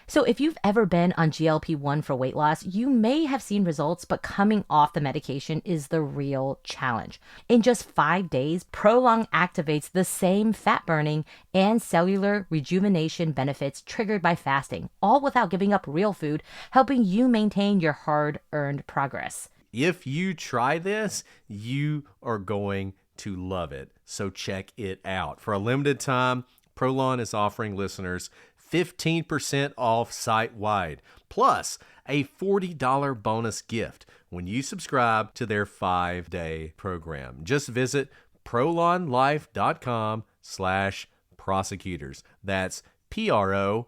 So if you've ever been on GLP-1 for weight loss, you may have seen results, but coming off the medication is the real challenge. In just 5 days, Prolong activates the same fat burning and cellular rejuvenation benefits triggered by fasting, all without giving up real food, helping you maintain your hard-earned progress. If you try this, you are going to love it. So check it out. For a limited time, Prolong is offering listeners 15% off site-wide, plus a $40 bonus gift when you subscribe to their 5-day program. Just visit prolonlife.com/prosecutors. That's PROLONLIFE.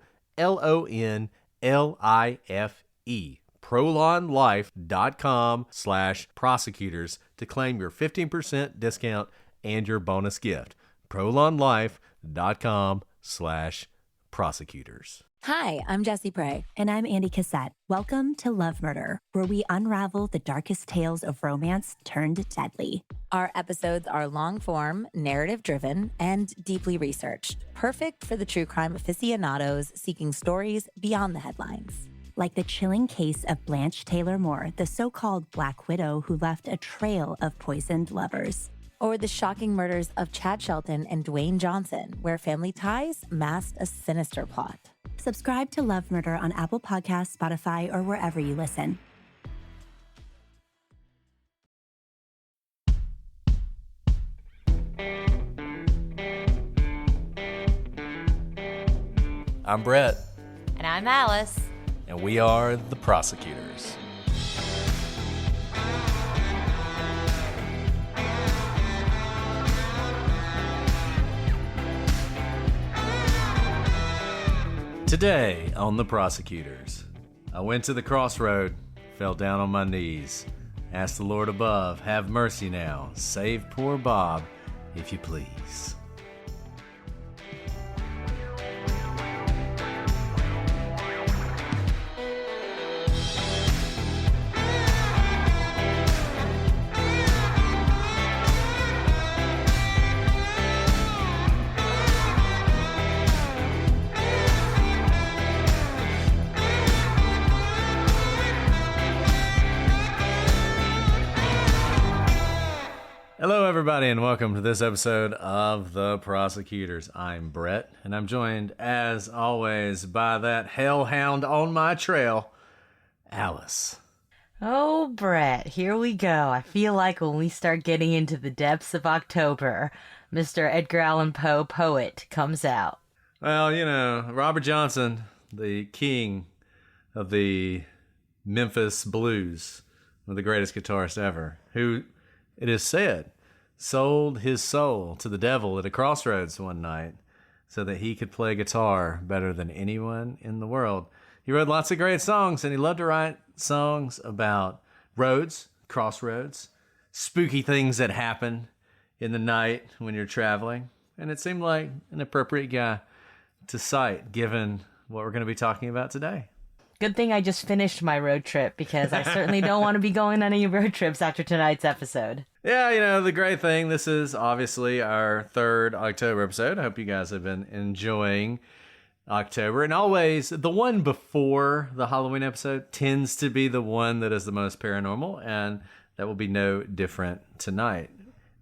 prolonlife.com/prosecutors to claim your 15% discount and your bonus gift. prolonlife.com/prosecutors. Hi, I'm Jessie Prey. And I'm Andy Cassette. Welcome to Love Murder, where we unravel the darkest tales of romance turned deadly. Our episodes are long-form, narrative-driven, and deeply researched. Perfect for the true crime aficionados seeking stories beyond the headlines. Like the chilling case of Blanche Taylor Moore, the so-called Black Widow who left a trail of poisoned lovers. Or the shocking murders of Chad Shelton and Dwayne Johnson, where family ties masked a sinister plot. Subscribe to Love Murder on Apple Podcasts, Spotify, or wherever you listen. I'm Brett, And I'm Alice. and we are the Prosecutors. Today on The Prosecutors, I went to the crossroad, fell down on my knees, asked the Lord above, have mercy now, save poor Bob, if you please. Hello, everybody, and welcome to this episode of The Prosecutors. I'm Brett, and I'm joined, as always, by that hellhound on my trail, Alice. Oh, Brett, here we go. I feel like when we start getting into the depths of October, Mr. Edgar Allan Poe, poet, comes out. Well, you know, Robert Johnson, the king of the Memphis blues, one of the greatest guitarists ever, who, it is said, sold his soul to the devil at a crossroads one night so that he could play guitar better than anyone in the world. He wrote lots of great songs, and he loved to write songs about roads, crossroads, spooky things that happen in the night when you're traveling. And it seemed like an appropriate guy to cite, given what we're going to be talking about today. Good thing I just finished my road trip, because I certainly don't want to be going on any road trips after tonight's episode. Yeah, you know, the great thing, this is obviously our third October episode. I hope you guys have been enjoying October. And always, the one before the Halloween episode tends to be the one that is the most paranormal, and that will be no different tonight.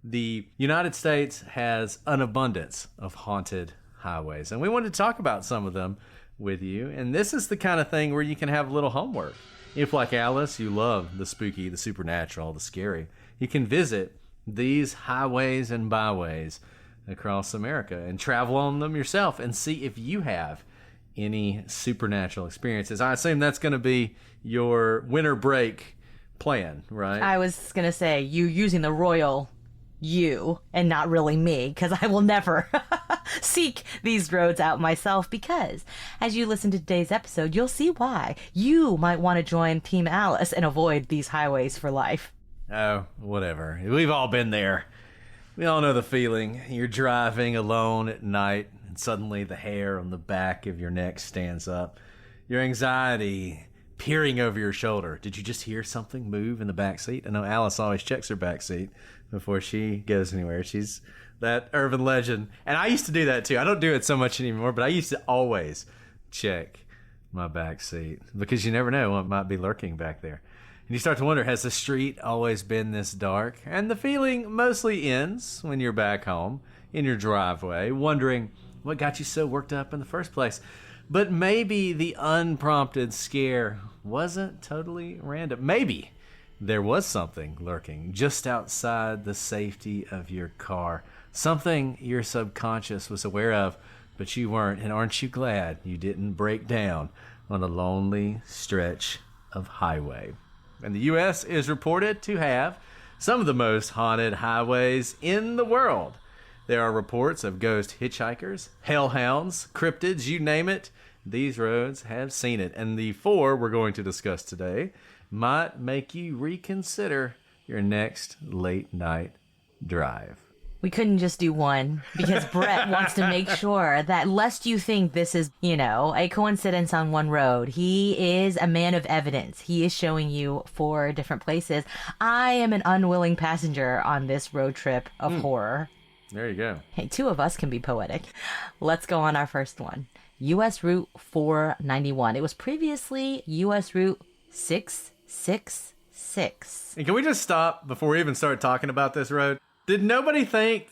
The United States has an abundance of haunted highways, and we wanted to talk about some of them with you. And this is the kind of thing where you can have a little homework. If, like Alice, you love the spooky, the supernatural, the scary, you can visit these highways and byways across America and travel on them yourself and see if you have any supernatural experiences. I assume that's going to be your winter break plan, right? I was going to say, you using the royal you and not really me, because I will never seek these roads out myself, because as you listen to today's episode, you'll see why you might want to join Team Alice and avoid these highways for life. Oh, whatever. We've all been there. We all know the feeling. You're driving alone at night, and suddenly the hair on the back of your neck stands up. Your anxiety peering over your shoulder. Did you just hear something move in the back seat? I know Alice always checks her back seat before she goes anywhere. She's that urban legend. And I used to do that too. I don't do it so much anymore, but I used to always check my back seat, because you never know what might be lurking back there. And you start to wonder, has the street always been this dark? And the feeling mostly ends when you're back home in your driveway, wondering what got you so worked up in the first place. But maybe the unprompted scare wasn't totally random. Maybe there was something lurking just outside the safety of your car. Something your subconscious was aware of, but you weren't. And aren't you glad you didn't break down on a lonely stretch of highway? And the U.S. is reported to have some of the most haunted highways in the world. There are reports of ghost hitchhikers, hellhounds, cryptids, you name it. These roads have seen it. And the 4 we're going to discuss today might make you reconsider your next late night drive. We couldn't just do one because Brett wants to make sure that lest you think this is, a coincidence on one road. He is a man of evidence. He is showing you 4 different places. I am an unwilling passenger on this road trip of horror. There you go. Hey, 2 of us can be poetic. Let's go on our first one. U.S. Route 491. It was previously U.S. Route 666. And can we just stop before we even start talking about this road? Did nobody think,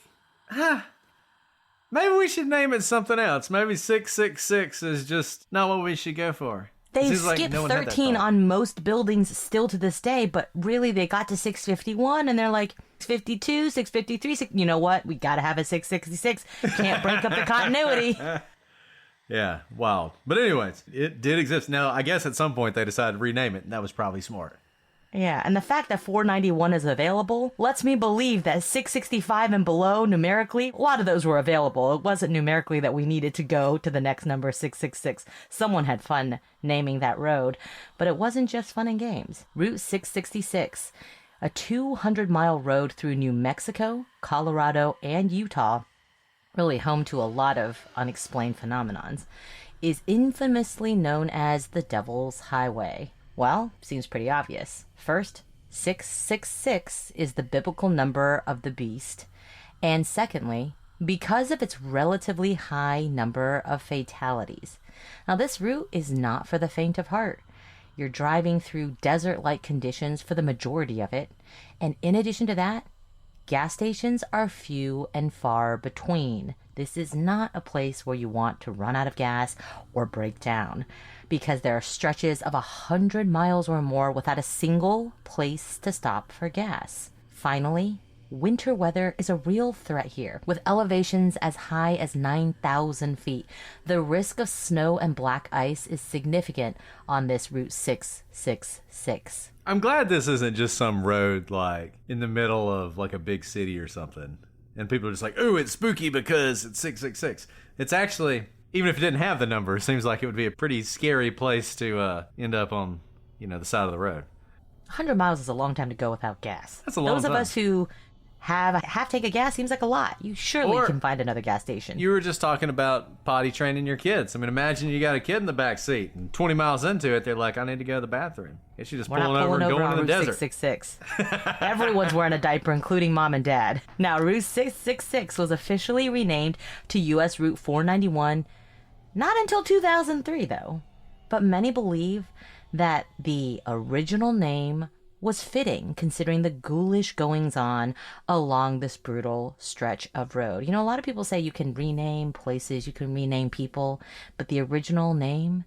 maybe we should name it something else? Maybe 666 is just not what we should go for. They skipped 13 on most buildings still to this day, but really they got to 651 and they're like, 652, 653, you know what? We got to have a 666. Can't break up the continuity. Yeah, wild. But anyways, it did exist. Now, I guess at some point they decided to rename it, and that was probably smart. Yeah, and the fact that 491 is available lets me believe that 665 and below numerically, a lot of those were available. It wasn't numerically that we needed to go to the next number, 666. Someone had fun naming that road, but it wasn't just fun and games. Route 666, a 200-mile road through New Mexico, Colorado, and Utah, really home to a lot of unexplained phenomenons, is infamously known as the Devil's Highway. Well, seems pretty obvious. First, 666 is the biblical number of the beast. And secondly, because of its relatively high number of fatalities. Now, this route is not for the faint of heart. You're driving through desert-like conditions for the majority of it. And in addition to that, gas stations are few and far between. This is not a place where you want to run out of gas or break down, because there are stretches of 100 miles or more without a single place to stop for gas. Finally, winter weather is a real threat here, with elevations as high as 9,000 feet. The risk of snow and black ice is significant on this Route 666. I'm glad this isn't just some road like in the middle of like a big city or something. And people are just like, ooh, it's spooky because it's 666. It's actually, even if it didn't have the number, it seems like it would be a pretty scary place to end up on, the side of the road. 100 miles is a long time to go without gas. That's a long time. Those of us who have a half tank of gas seems like a lot. You surely can find another gas station. You were just talking about potty training your kids. I mean, imagine you got a kid in the back seat, and 20 miles into it, they're like, I need to go to the bathroom. Guess you just pulling over and going to the desert. 666. Everyone's wearing a diaper, including mom and dad. Now, Route 666 was officially renamed to U.S. Route 491, not until 2003, though. But many believe that the original name was fitting, considering the ghoulish goings-on along this brutal stretch of road. A lot of people say you can rename places, you can rename people, but the original name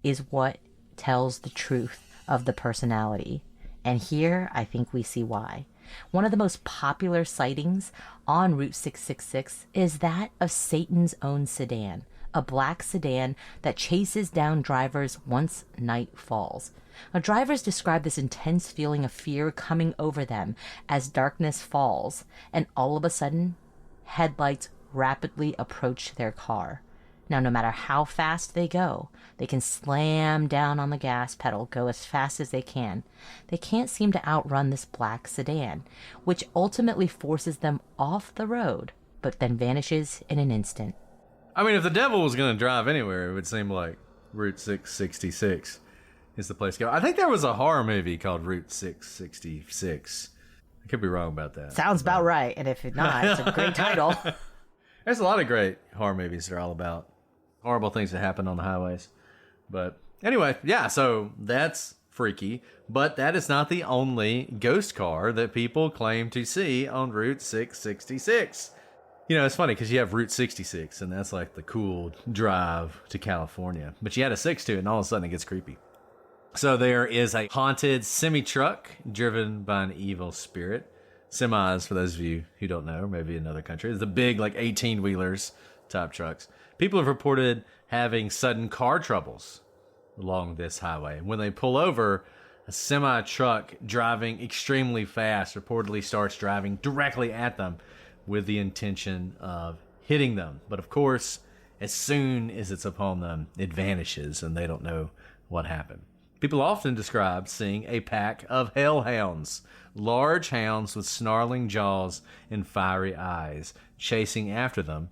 is what tells the truth of the personality. And here, I think we see why. One of the most popular sightings on Route 666 is that of Satan's own sedan, a black sedan that chases down drivers once night falls. Now, drivers describe this intense feeling of fear coming over them as darkness falls, and all of a sudden, headlights rapidly approach their car. Now, no matter how fast they go, they can slam down on the gas pedal, go as fast as they can. They can't seem to outrun this black sedan, which ultimately forces them off the road, but then vanishes in an instant. I mean, if the devil was going to drive anywhere, it would seem like Route 666 is the place to go. I think there was a horror movie called Route 666. I could be wrong about that. Sounds about right, and if not, it's a great title. There's a lot of great horror movies that are all about horrible things that happen on the highways. But Anyway, yeah, so that's freaky, but that is not the only ghost car that people claim to see on Route 666. You know, it's funny because you have Route 66, and that's like the cool drive to California. But you add a 6 to it, and all of a sudden it gets creepy. So there is a haunted semi-truck driven by an evil spirit. Semis, for those of you who don't know, maybe in another country, is the big, like, 18-wheelers type trucks. People have reported having sudden car troubles along this highway. When they pull over, a semi-truck driving extremely fast reportedly starts driving directly at them with the intention of hitting them. But of course, as soon as it's upon them, it vanishes and they don't know what happened. People often describe seeing a pack of hellhounds, large hounds with snarling jaws and fiery eyes, chasing after them,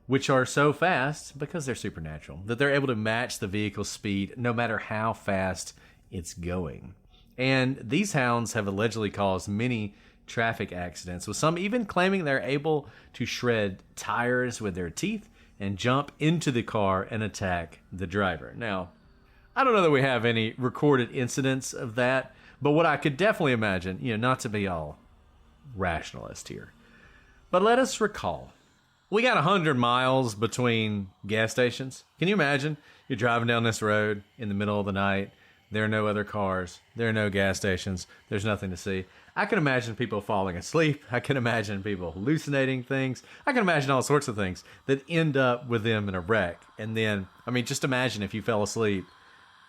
which are so fast, because they're supernatural, that they're able to match the vehicle's speed no matter how fast it's going. And these hounds have allegedly caused many traffic accidents, with some even claiming they're able to shred tires with their teeth and jump into the car and attack the driver. Now, I don't know that we have any recorded incidents of that, but what I could definitely imagine, not to be all rationalist here, but let us recall, we got 100 miles between gas stations. Can you imagine? You're driving down this road in the middle of the night. There are no other cars. There are no gas stations. There's nothing to see. I can imagine people falling asleep. I can imagine people hallucinating things. I can imagine all sorts of things that end up with them in a wreck. And then, just imagine if you fell asleep,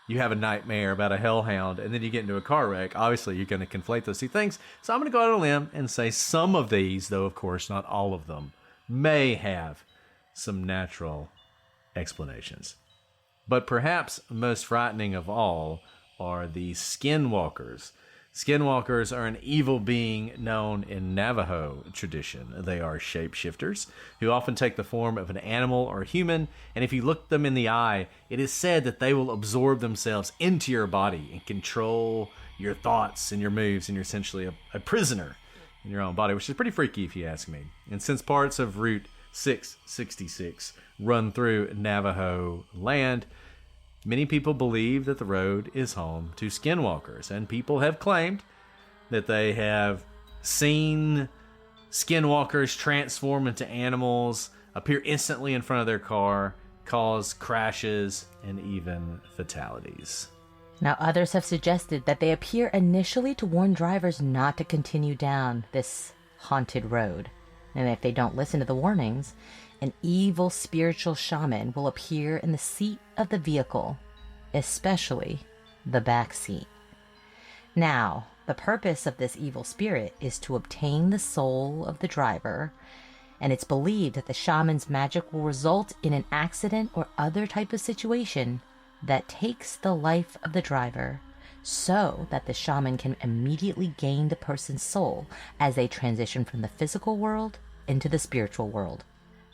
you have a nightmare about a hellhound, and then you get into a car wreck. Obviously, you're going to conflate those two things. So I'm going to go out on a limb and say some of these, though of course not all of them, may have some natural explanations. But perhaps most frightening of all are the skinwalkers. Skinwalkers are an evil being known in Navajo tradition. They are shapeshifters who often take the form of an animal or human, and if you look them in the eye, it is said that they will absorb themselves into your body and control your thoughts and your moves, and you're essentially a prisoner in your own body, which is pretty freaky if you ask me. And since parts of Route 666 run through Navajo land, many people believe that the road is home to skinwalkers, and people have claimed that they have seen skinwalkers transform into animals, appear instantly in front of their car, cause crashes, and even fatalities. Now, others have suggested that they appear initially to warn drivers not to continue down this haunted road. And if they don't listen to the warnings, an evil spiritual shaman will appear in the seat of the vehicle, especially the back seat. Now, the purpose of this evil spirit is to obtain the soul of the driver, and it's believed that the shaman's magic will result in an accident or other type of situation that takes the life of the driver, so that the shaman can immediately gain the person's soul as they transition from the physical world into the spiritual world.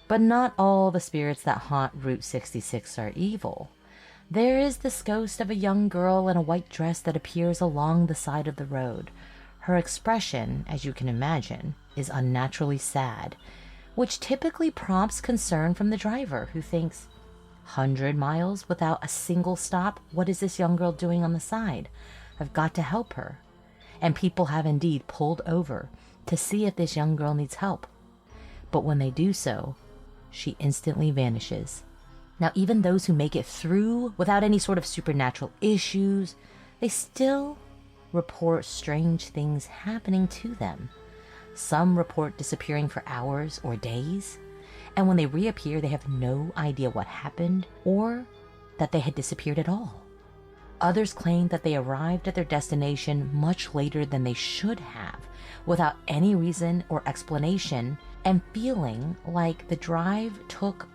But not all the spirits that haunt Route 66 are evil. There is this ghost of a young girl in a white dress that appears along the side of the road. Her expression, as you can imagine, is unnaturally sad, which typically prompts concern from the driver, who thinks, 100 miles without a single stop? What is this young girl doing on the side? I've got to help her. And people have indeed pulled over to see if this young girl needs help. But when they do so, she instantly vanishes. Now, even those who make it through without any sort of supernatural issues, they still report strange things happening to them. Some report disappearing for hours or days, and when they reappear, they have no idea what happened or that they had disappeared at all. Others claim that they arrived at their destination much later than they should have, without any reason or explanation, and feeling like the drive took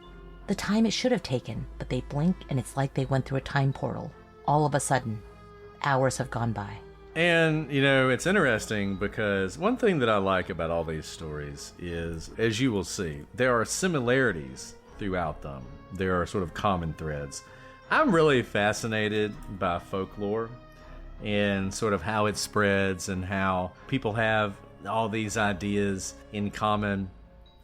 the time it should have taken, but they blink and it's like they went through a time portal. All of a sudden, hours have gone by. And, it's interesting because one thing that I like about all these stories is, as you will see, there are similarities throughout them. There are sort of common threads. I'm really fascinated by folklore and sort of how it spreads and how people have all these ideas in common.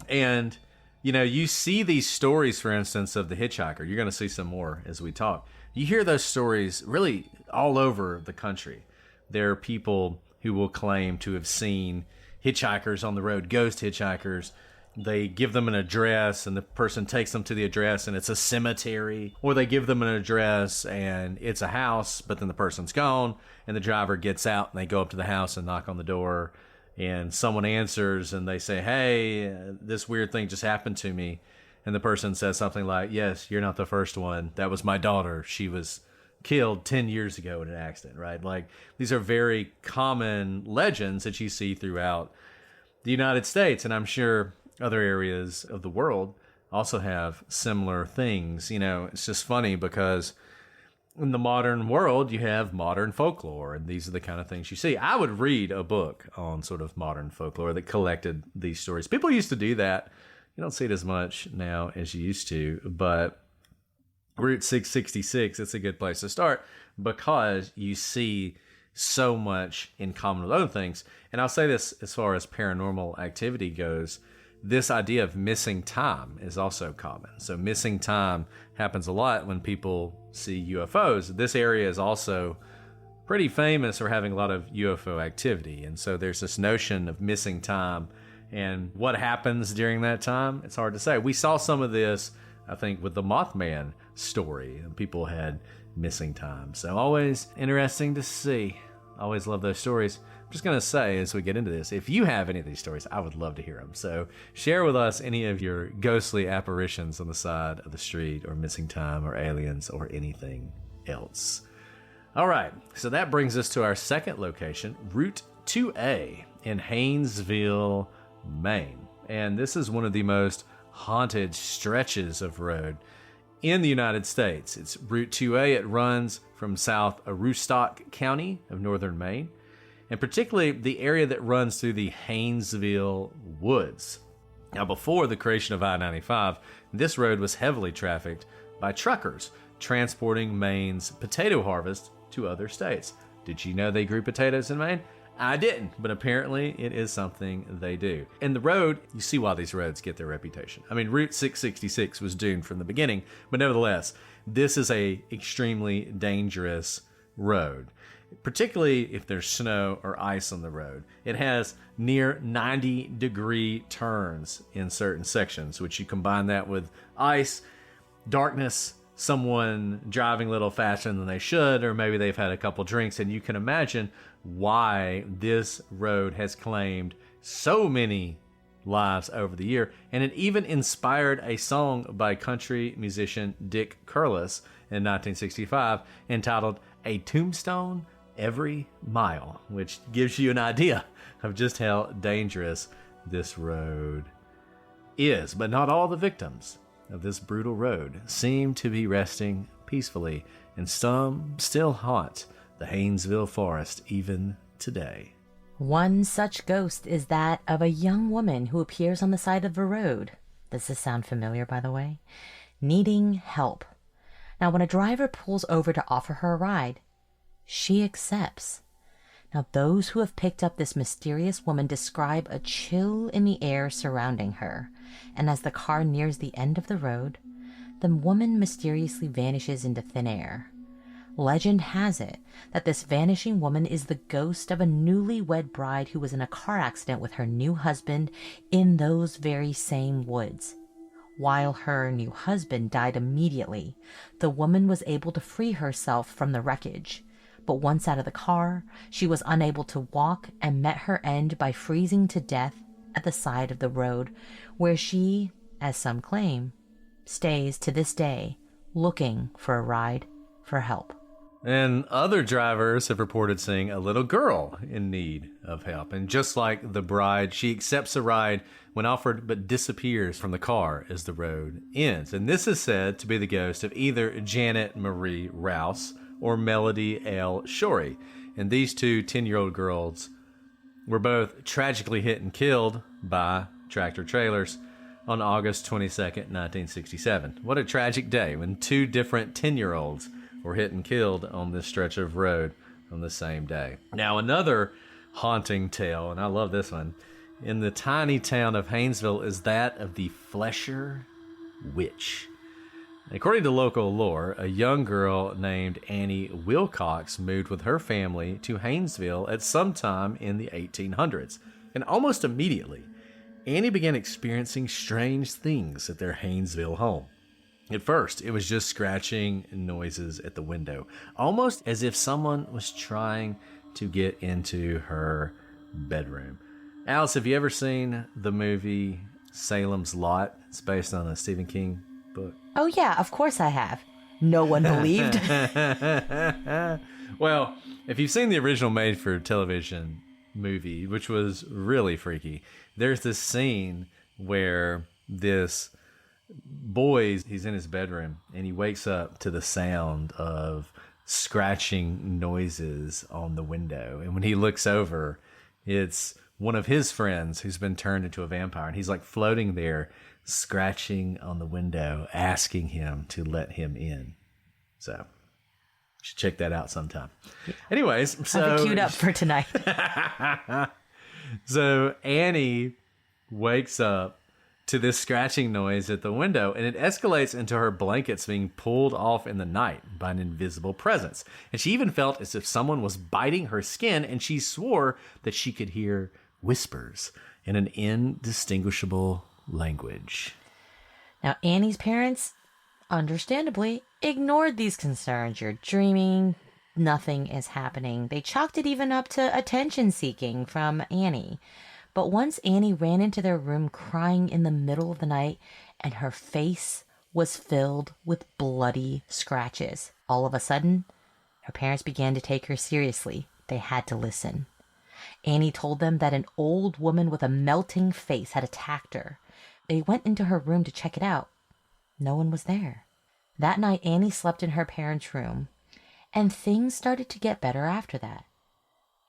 And, you see these stories, for instance, of the hitchhiker. You're going to see some more as we talk. You hear those stories really all over the country. There are people who will claim to have seen hitchhikers on the road, ghost hitchhikers. They give them an address and the person takes them to the address and it's a cemetery. Or they give them an address and it's a house, but then the person's gone and the driver gets out and they go up to the house and knock on the door and someone answers and they say, hey, this weird thing just happened to me. And the person says something like, yes, you're not the first one. That was my daughter. She was killed 10 years ago in an accident, right? Like, these are very common legends that you see throughout the United States. And I'm sure other areas of the world also have similar things. You know, it's just funny because in the modern world, you have modern folklore, and these are the kind of things you see. I would read a book on sort of modern folklore that collected these stories. People used to do that. You don't see it as much now as you used to, but Route 666, it's a good place to start because you see so much in common with other things. And I'll say this as far as paranormal activity goes, this idea of missing time is also common. So missing time happens a lot when people see UFOs. This area is also pretty famous for having a lot of UFO activity. And so there's this notion of missing time and what happens during that time. It's hard to say. We saw some of this, I think, with the Mothman story, and people had missing time. So always interesting to see. Always love those stories. I'm just going to say as we get into this, if you have any of these stories, I would love to hear them. So share with us any of your ghostly apparitions on the side of the street, or missing time, or aliens, or anything else. All right, so that brings us to our second location, Route 2A in Haynesville, Maine. And this is one of the most haunted stretches of road in the United States. It's Route 2A. It runs from South Aroostook County of northern Maine, and particularly the area that runs through the Haynesville Woods. Now, before the creation of I-95, this road was heavily trafficked by truckers transporting Maine's potato harvest to other states. Did you know they grew potatoes in Maine? I didn't, but apparently it is something they do. And the road, you see why these roads get their reputation. I mean, Route 666 was doomed from the beginning, but nevertheless, this is a extremely dangerous road, particularly if there's snow or ice on the road. It has near 90-degree turns in certain sections, which you combine that with ice, darkness, someone driving a little faster than they should, or maybe they've had a couple drinks, and you can imagine why this road has claimed so many lives over the year. And it even inspired a song by country musician Dick Curlis in 1965 entitled A Tombstone Every Mile, which gives you an idea of just how dangerous this road is. But not all the victims of this brutal road seem to be resting peacefully, and some still haunt the Haynesville forest even today. One such ghost is that of a young woman who appears on the side of a road. Does this sound familiar, by the way? Needing help. Now, when a driver pulls over to offer her a ride, she accepts. Now, those who have picked up this mysterious woman describe a chill in the air surrounding her, and as the car nears the end of the road, the woman mysteriously vanishes into thin air. Legend has it that this vanishing woman is the ghost of a newlywed bride who was in a car accident with her new husband in those very same woods. While her new husband died immediately, the woman was able to free herself from the wreckage. But once out of the car, she was unable to walk and met her end by freezing to death at the side of the road, where she, as some claim, stays to this day looking for a ride for help. And other drivers have reported seeing a little girl in need of help. And just like the bride, she accepts a ride when offered but disappears from the car as the road ends. And this is said to be the ghost of either Janet Marie Rouse or Melody L. Shorey. And these two 10-year-old girls were both tragically hit and killed by tractor trailers on August 22nd, 1967. What a tragic day when two different 10-year-olds were hit and killed on this stretch of road on the same day. Now, another haunting tale, and I love this one, in the tiny town of Haynesville is that of the Flesher Witch. According to local lore, a young girl named Annie Wilcox moved with her family to Haynesville at some time in the 1800s. And almost immediately, Annie began experiencing strange things at their Haynesville home. At first, it was just scratching noises at the window, almost as if someone was trying to get into her bedroom. Alice, have you ever seen the movie Salem's Lot? It's based on a Stephen King book. Oh, yeah, of course I have. No one believed. Well, if you've seen the original made-for-television movie, which was really freaky, there's this scene where this boy, he's in his bedroom, and he wakes up to the sound of scratching noises on the window. And when he looks over, it's one of his friends who's been turned into a vampire, and he's like floating there, scratching on the window, asking him to let him in. So you should check that out sometime. Anyways, so I've been queued up for tonight. So Annie wakes up to this scratching noise at the window, and it escalates into her blankets being pulled off in the night by an invisible presence. And she even felt as if someone was biting her skin, and she swore that she could hear whispers in an indistinguishable language. Now, Annie's parents, understandably, ignored these concerns. You're dreaming. Nothing is happening. They chalked it even up to attention seeking from Annie. But once Annie ran into their room crying in the middle of the night, and her face was filled with bloody scratches. All of a sudden, her parents began to take her seriously. They had to listen. Annie told them that an old woman with a melting face had attacked her. They went into her room to check it out. No one was there. That night, Annie slept in her parents' room, and things started to get better after that.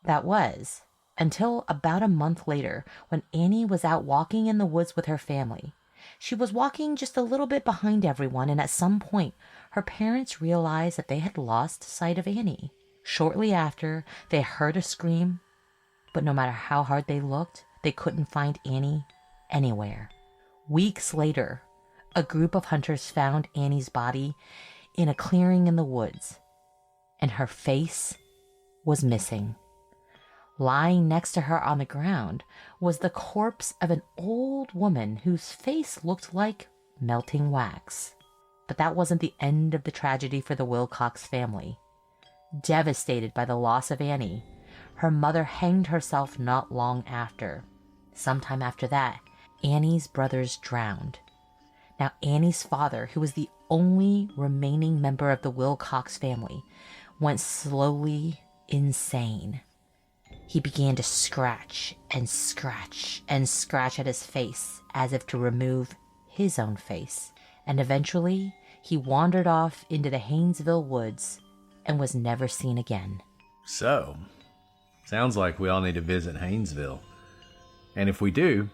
That was until about a month later, when Annie was out walking in the woods with her family. She was walking just a little bit behind everyone, and at some point, her parents realized that they had lost sight of Annie. Shortly after, they heard a scream, but no matter how hard they looked, they couldn't find Annie anywhere. Weeks later, a group of hunters found Annie's body in a clearing in the woods, and her face was missing. Lying next to her on the ground was the corpse of an old woman whose face looked like melting wax. But that wasn't the end of the tragedy for the Wilcox family. Devastated by the loss of Annie, her mother hanged herself not long after. Sometime after that, Annie's brothers drowned. Now, Annie's father, who was the only remaining member of the Wilcox family, went slowly insane. He began to scratch and scratch and scratch at his face as if to remove his own face. And eventually, he wandered off into the Haynesville woods and was never seen again. So, sounds like we all need to visit Haynesville. And if we do,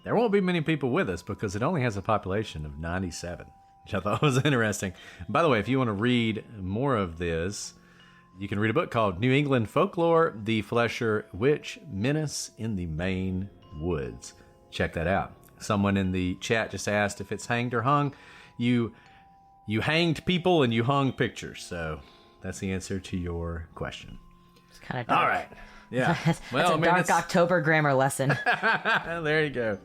there won't be many people with us because it only has a population of 97, which I thought was interesting. By the way, if you want to read more of this, you can read a book called New England Folklore, The Flesher Witch Menace in the Maine Woods. Check that out. Someone in the chat just asked if it's hanged or hung. You hanged people and you hung pictures. So that's the answer to your question. It's kind of dark. All right. Yeah. That's a dark October grammar lesson. There you go.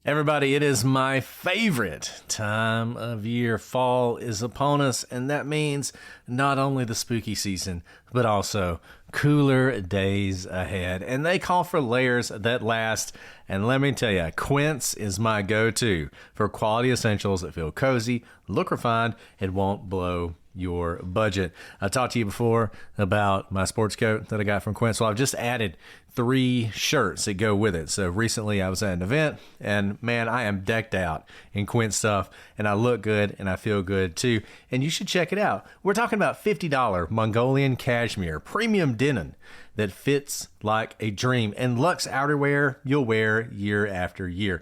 Everybody, it is my favorite time of year. Fall is upon us, and that means not only the spooky season, but also cooler days ahead. And they call for layers that last. And let me tell you, Quince is my go-to for quality essentials that feel cozy, look refined, and won't blow your budget. I talked to you before about my sports coat that I got from Quince. Well, I've just added 3 shirts that go with it. So recently I was at an event, and man, I am decked out in Quince stuff, and I look good and I feel good too. And you should check it out. We're talking about $50 Mongolian cashmere premium denim that fits like a dream, and luxe outerwear you'll wear year after year.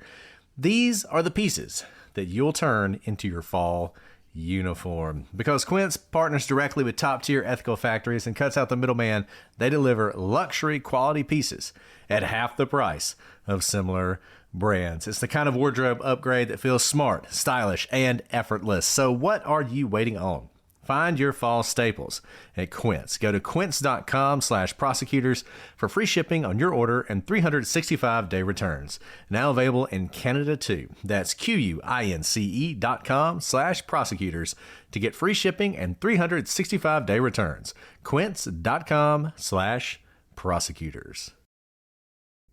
These are the pieces that you'll turn into your fall uniform. Because Quince partners directly with top-tier ethical factories and cuts out the middleman, they deliver luxury quality pieces at half the price of similar brands. It's the kind of wardrobe upgrade that feels smart, stylish, and effortless. So what are you waiting on? Find your fall staples at Quince. Go to quince.com/prosecutors for free shipping on your order and 365-day returns. Now available in Canada too. That's QUINCE.com/prosecutors to get free shipping and 365-day returns. Quince.com/prosecutors.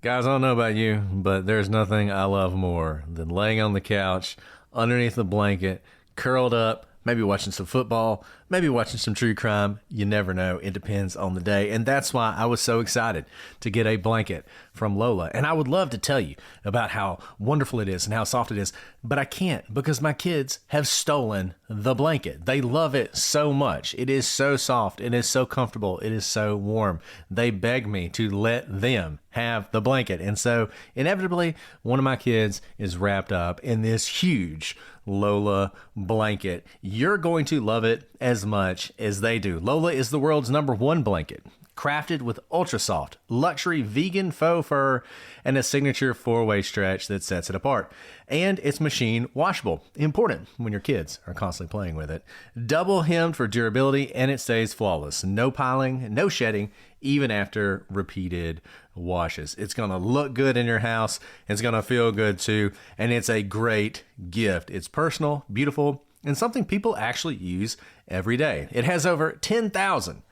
Guys, I don't know about you, but there's nothing I love more than laying on the couch, underneath the blanket, curled up, maybe watching some football, maybe watching some true crime. You never know. It depends on the day. And that's why I was so excited to get a blanket from Lola. And I would love to tell you about how wonderful it is and how soft it is, but I can't because my kids have stolen the blanket. They love it so much. It is so soft. It is so comfortable. It is so warm. They beg me to let them have the blanket. And so inevitably, one of my kids is wrapped up in this huge Lola blanket. You're going to love it as much as they do. Lola is the world's #1 blanket, crafted with ultra soft, luxury vegan faux fur and a signature 4-way stretch that sets it apart. And it's machine washable, important when your kids are constantly playing with it. Double hemmed for durability, and it stays flawless. No piling, no shedding, even after repeated washes. It's going to look good in your house. It's going to feel good too. And it's a great gift. It's personal, beautiful, and something people actually use every day. It has over 10,000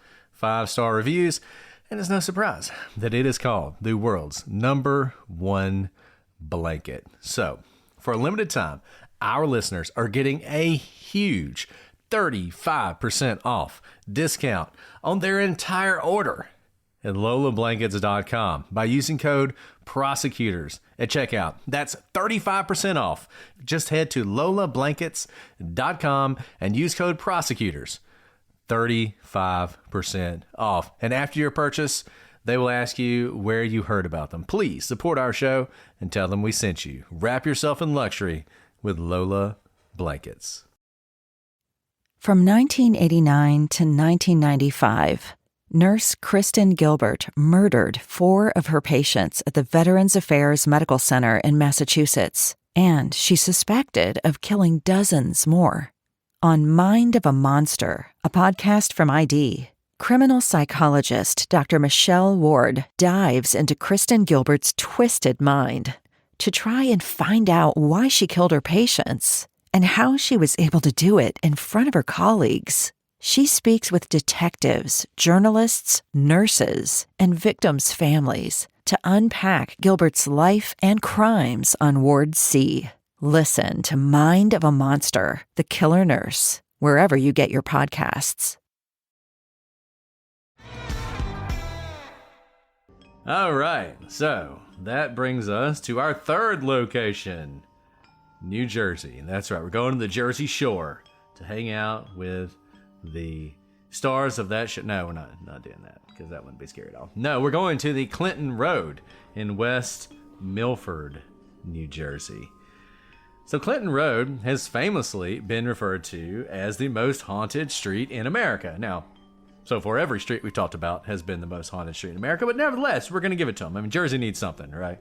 5-star reviews, and it's no surprise that it is called the world's #1 blanket. So, for a limited time, our listeners are getting a huge 35% off discount on their entire order at lolablankets.com by using code prosecutors at checkout. That's 35% off. Just head to lolablankets.com and use code prosecutors. 35% off. And after your purchase, they will ask you where you heard about them. Please support our show and tell them we sent you. Wrap yourself in luxury with Lola Blankets. From 1989 to 1995, Nurse Kristen Gilbert murdered 4 of her patients at the Veterans Affairs Medical Center in Massachusetts, and she's suspected of killing dozens more. On Mind of a Monster, a podcast from ID, criminal psychologist Dr. Michelle Ward dives into Kristen Gilbert's twisted mind to try and find out why she killed her patients and how she was able to do it in front of her colleagues. She speaks with detectives, journalists, nurses, and victims' families to unpack Gilbert's life and crimes on Ward C. Listen to Mind of a Monster, The Killer Nurse, wherever you get your podcasts. All right, so that brings us to our third location, New Jersey. And that's right, we're going to the Jersey Shore to hang out with the stars of that show. No, we're not doing that because that wouldn't be scary at all. No, we're going to the Clinton Road in West Milford, New Jersey. So Clinton Road has famously been referred to as the most haunted street in America. Now, so far every street we've talked about has been the most haunted street in America, but nevertheless, we're going to give it to them. I mean, Jersey needs something, right?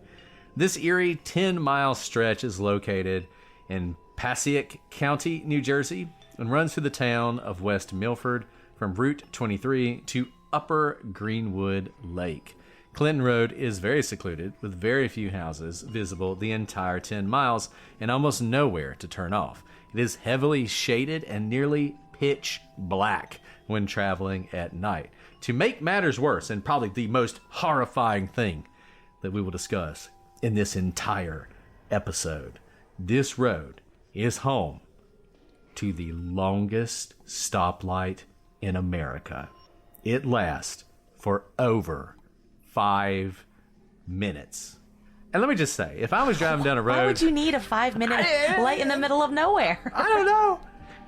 This eerie 10-mile stretch is located in Passaic County, New Jersey, and runs through the town of West Milford from Route 23 to Upper Greenwood Lake. Clinton Road is very secluded, with very few houses visible the entire 10 miles and almost nowhere to turn off. It is heavily shaded and nearly pitch black when traveling at night. To make matters worse, and probably the most horrifying thing that we will discuss in this entire episode, this road is home to the longest stoplight in America. It lasts for over 5 minutes. And let me just say, if I was driving down a road... Why would you need a 5-minute light in the middle of nowhere? I don't know.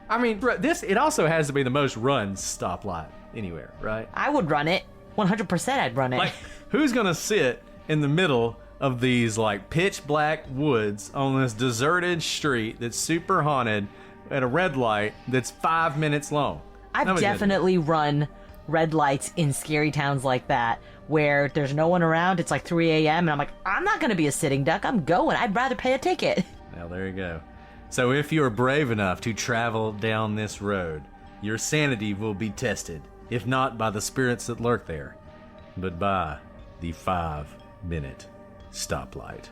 I mean, it also has to be the most run stoplight anywhere, right? I would run it. 100% I'd run it. Like, who's going to sit in the middle of these, like, pitch black woods on this deserted street that's super haunted at a red light that's 5 minutes long? I've definitely run red lights in scary towns like that where there's no one around. It's like 3 a.m. and I'm like, I'm not going to be a sitting duck. I'm going. I'd rather pay a ticket. Well, there you go. So if you're brave enough to travel down this road, your sanity will be tested, if not by the spirits that lurk there, but by the 5-minute stoplight.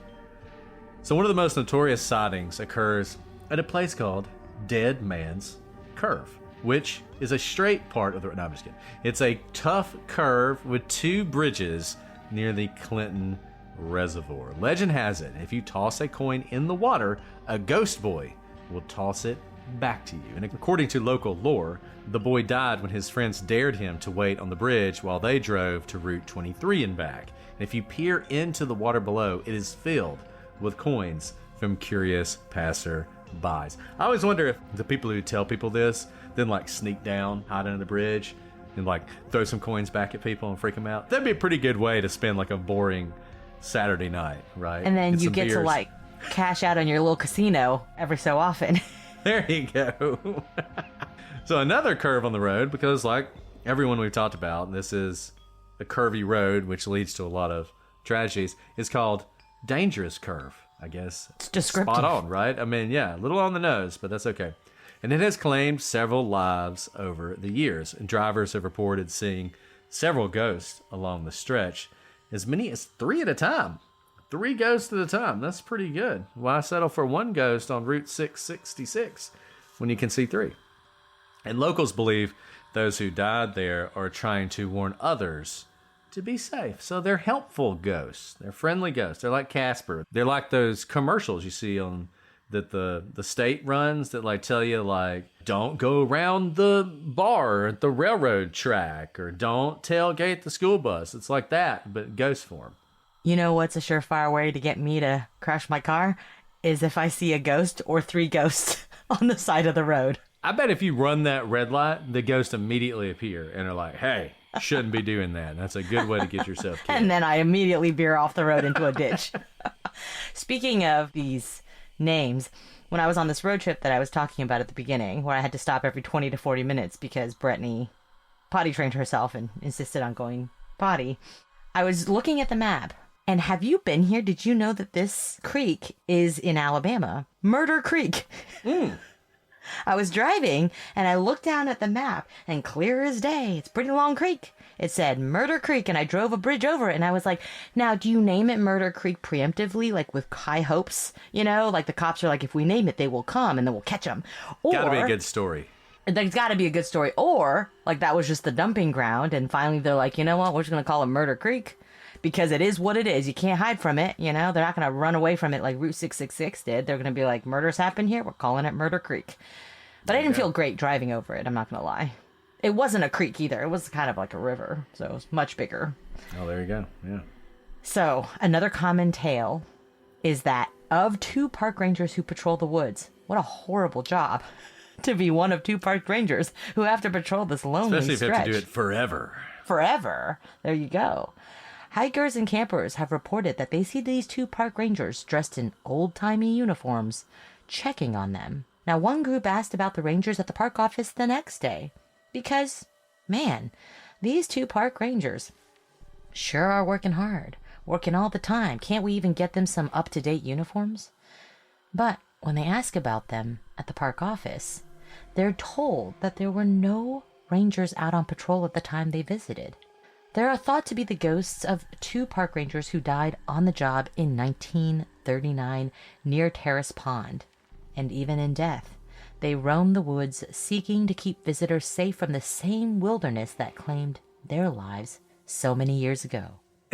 So one of the most notorious sightings occurs at a place called Dead Man's Curve, which is a straight part of the... No, I'm just kidding. It's a tough curve with 2 bridges near the Clinton Reservoir. Legend has it, if you toss a coin in the water, a ghost boy will toss it back to you. And according to local lore, the boy died when his friends dared him to wait on the bridge while they drove to Route 23 and back. And if you peer into the water below, it is filled with coins from curious passer-bys. I always wonder if the people who tell people this then like sneak down, hide under the bridge, and like throw some coins back at people and freak them out. That'd be a pretty good way to spend like a boring Saturday night, right? And then Get you some get to beers. like cash out on your little casino every so often. There you go. So another curve on the road, because like everyone we've talked about, this is a curvy road which leads to a lot of tragedies, is called Dangerous Curve, I guess. It's descriptive. Spot on, right? I mean, yeah, a little on the nose, but that's okay. And it has claimed several lives over the years, and drivers have reported seeing several ghosts along the stretch, as many as 3 at a time. 3 ghosts at a time. That's pretty good. Why settle for 1 ghost on Route 666 when you can see 3? And locals believe those who died there are trying to warn others to be safe. So they're helpful ghosts. They're friendly ghosts. They're like Casper. They're like those commercials you see on that the state runs that like tell you like, don't go around the bar at the railroad track, or don't tailgate the school bus. It's like that, but ghost form. You know what's a surefire way to get me to crash my car? Is if I see a ghost or 3 ghosts on the side of the road. I bet if you run that red light, the ghosts immediately appear and are like, hey, shouldn't be doing that. That's a good way to get yourself killed. And then I immediately veer off the road into a ditch. Speaking of these names, when I was on this road trip that I was talking about at the beginning, where I had to stop every 20 to 40 minutes because Brittany potty trained herself and insisted on going potty, I was looking at the map. And have you been here? Did you know that this creek is in Alabama? Murder Creek. I was driving and I looked down at the map, and clear as day, it's a pretty long creek. It said Murder Creek, and I drove a bridge over it, and I was like, now, do you name it Murder Creek preemptively, like with high hopes? You know, like the cops are like, if we name it, they will come and then we'll catch them. Or, Gotta be a good story. there's got to be a good story. Or, like, that was just the dumping ground, and finally they're like, you know what, we're just going to call it Murder Creek. Because it is what it is. You can't hide from it, you know? They're not going to run away from it like Route 666 did. They're going to be like, murders happen here, we're calling it Murder Creek. But I didn't feel great driving over it, I'm not going to lie. It wasn't a creek either. It was kind of like a river, so it was much bigger. Oh, there you go. Yeah. So, another common tale is that of 2 park rangers who patrol the woods, what a horrible job to be one of 2 park rangers who have to patrol this lonely Especially if you have to do stretch. it forever. Forever. There you go. Hikers and campers have reported that they see these 2 park rangers dressed in old-timey uniforms, checking on them. Now, one group asked about the rangers at the park office the next day. Because, man, these 2 park rangers sure are working hard, working all the time. Can't we even get them some up-to-date uniforms? But when they ask about them at the park office, they're told that there were no rangers out on patrol at the time they visited. They are thought to be the ghosts of 2 park rangers who died on the job in 1939 near Terrace Pond. And even in death, they roam the woods seeking to keep visitors safe from the same wilderness that claimed their lives so many years ago.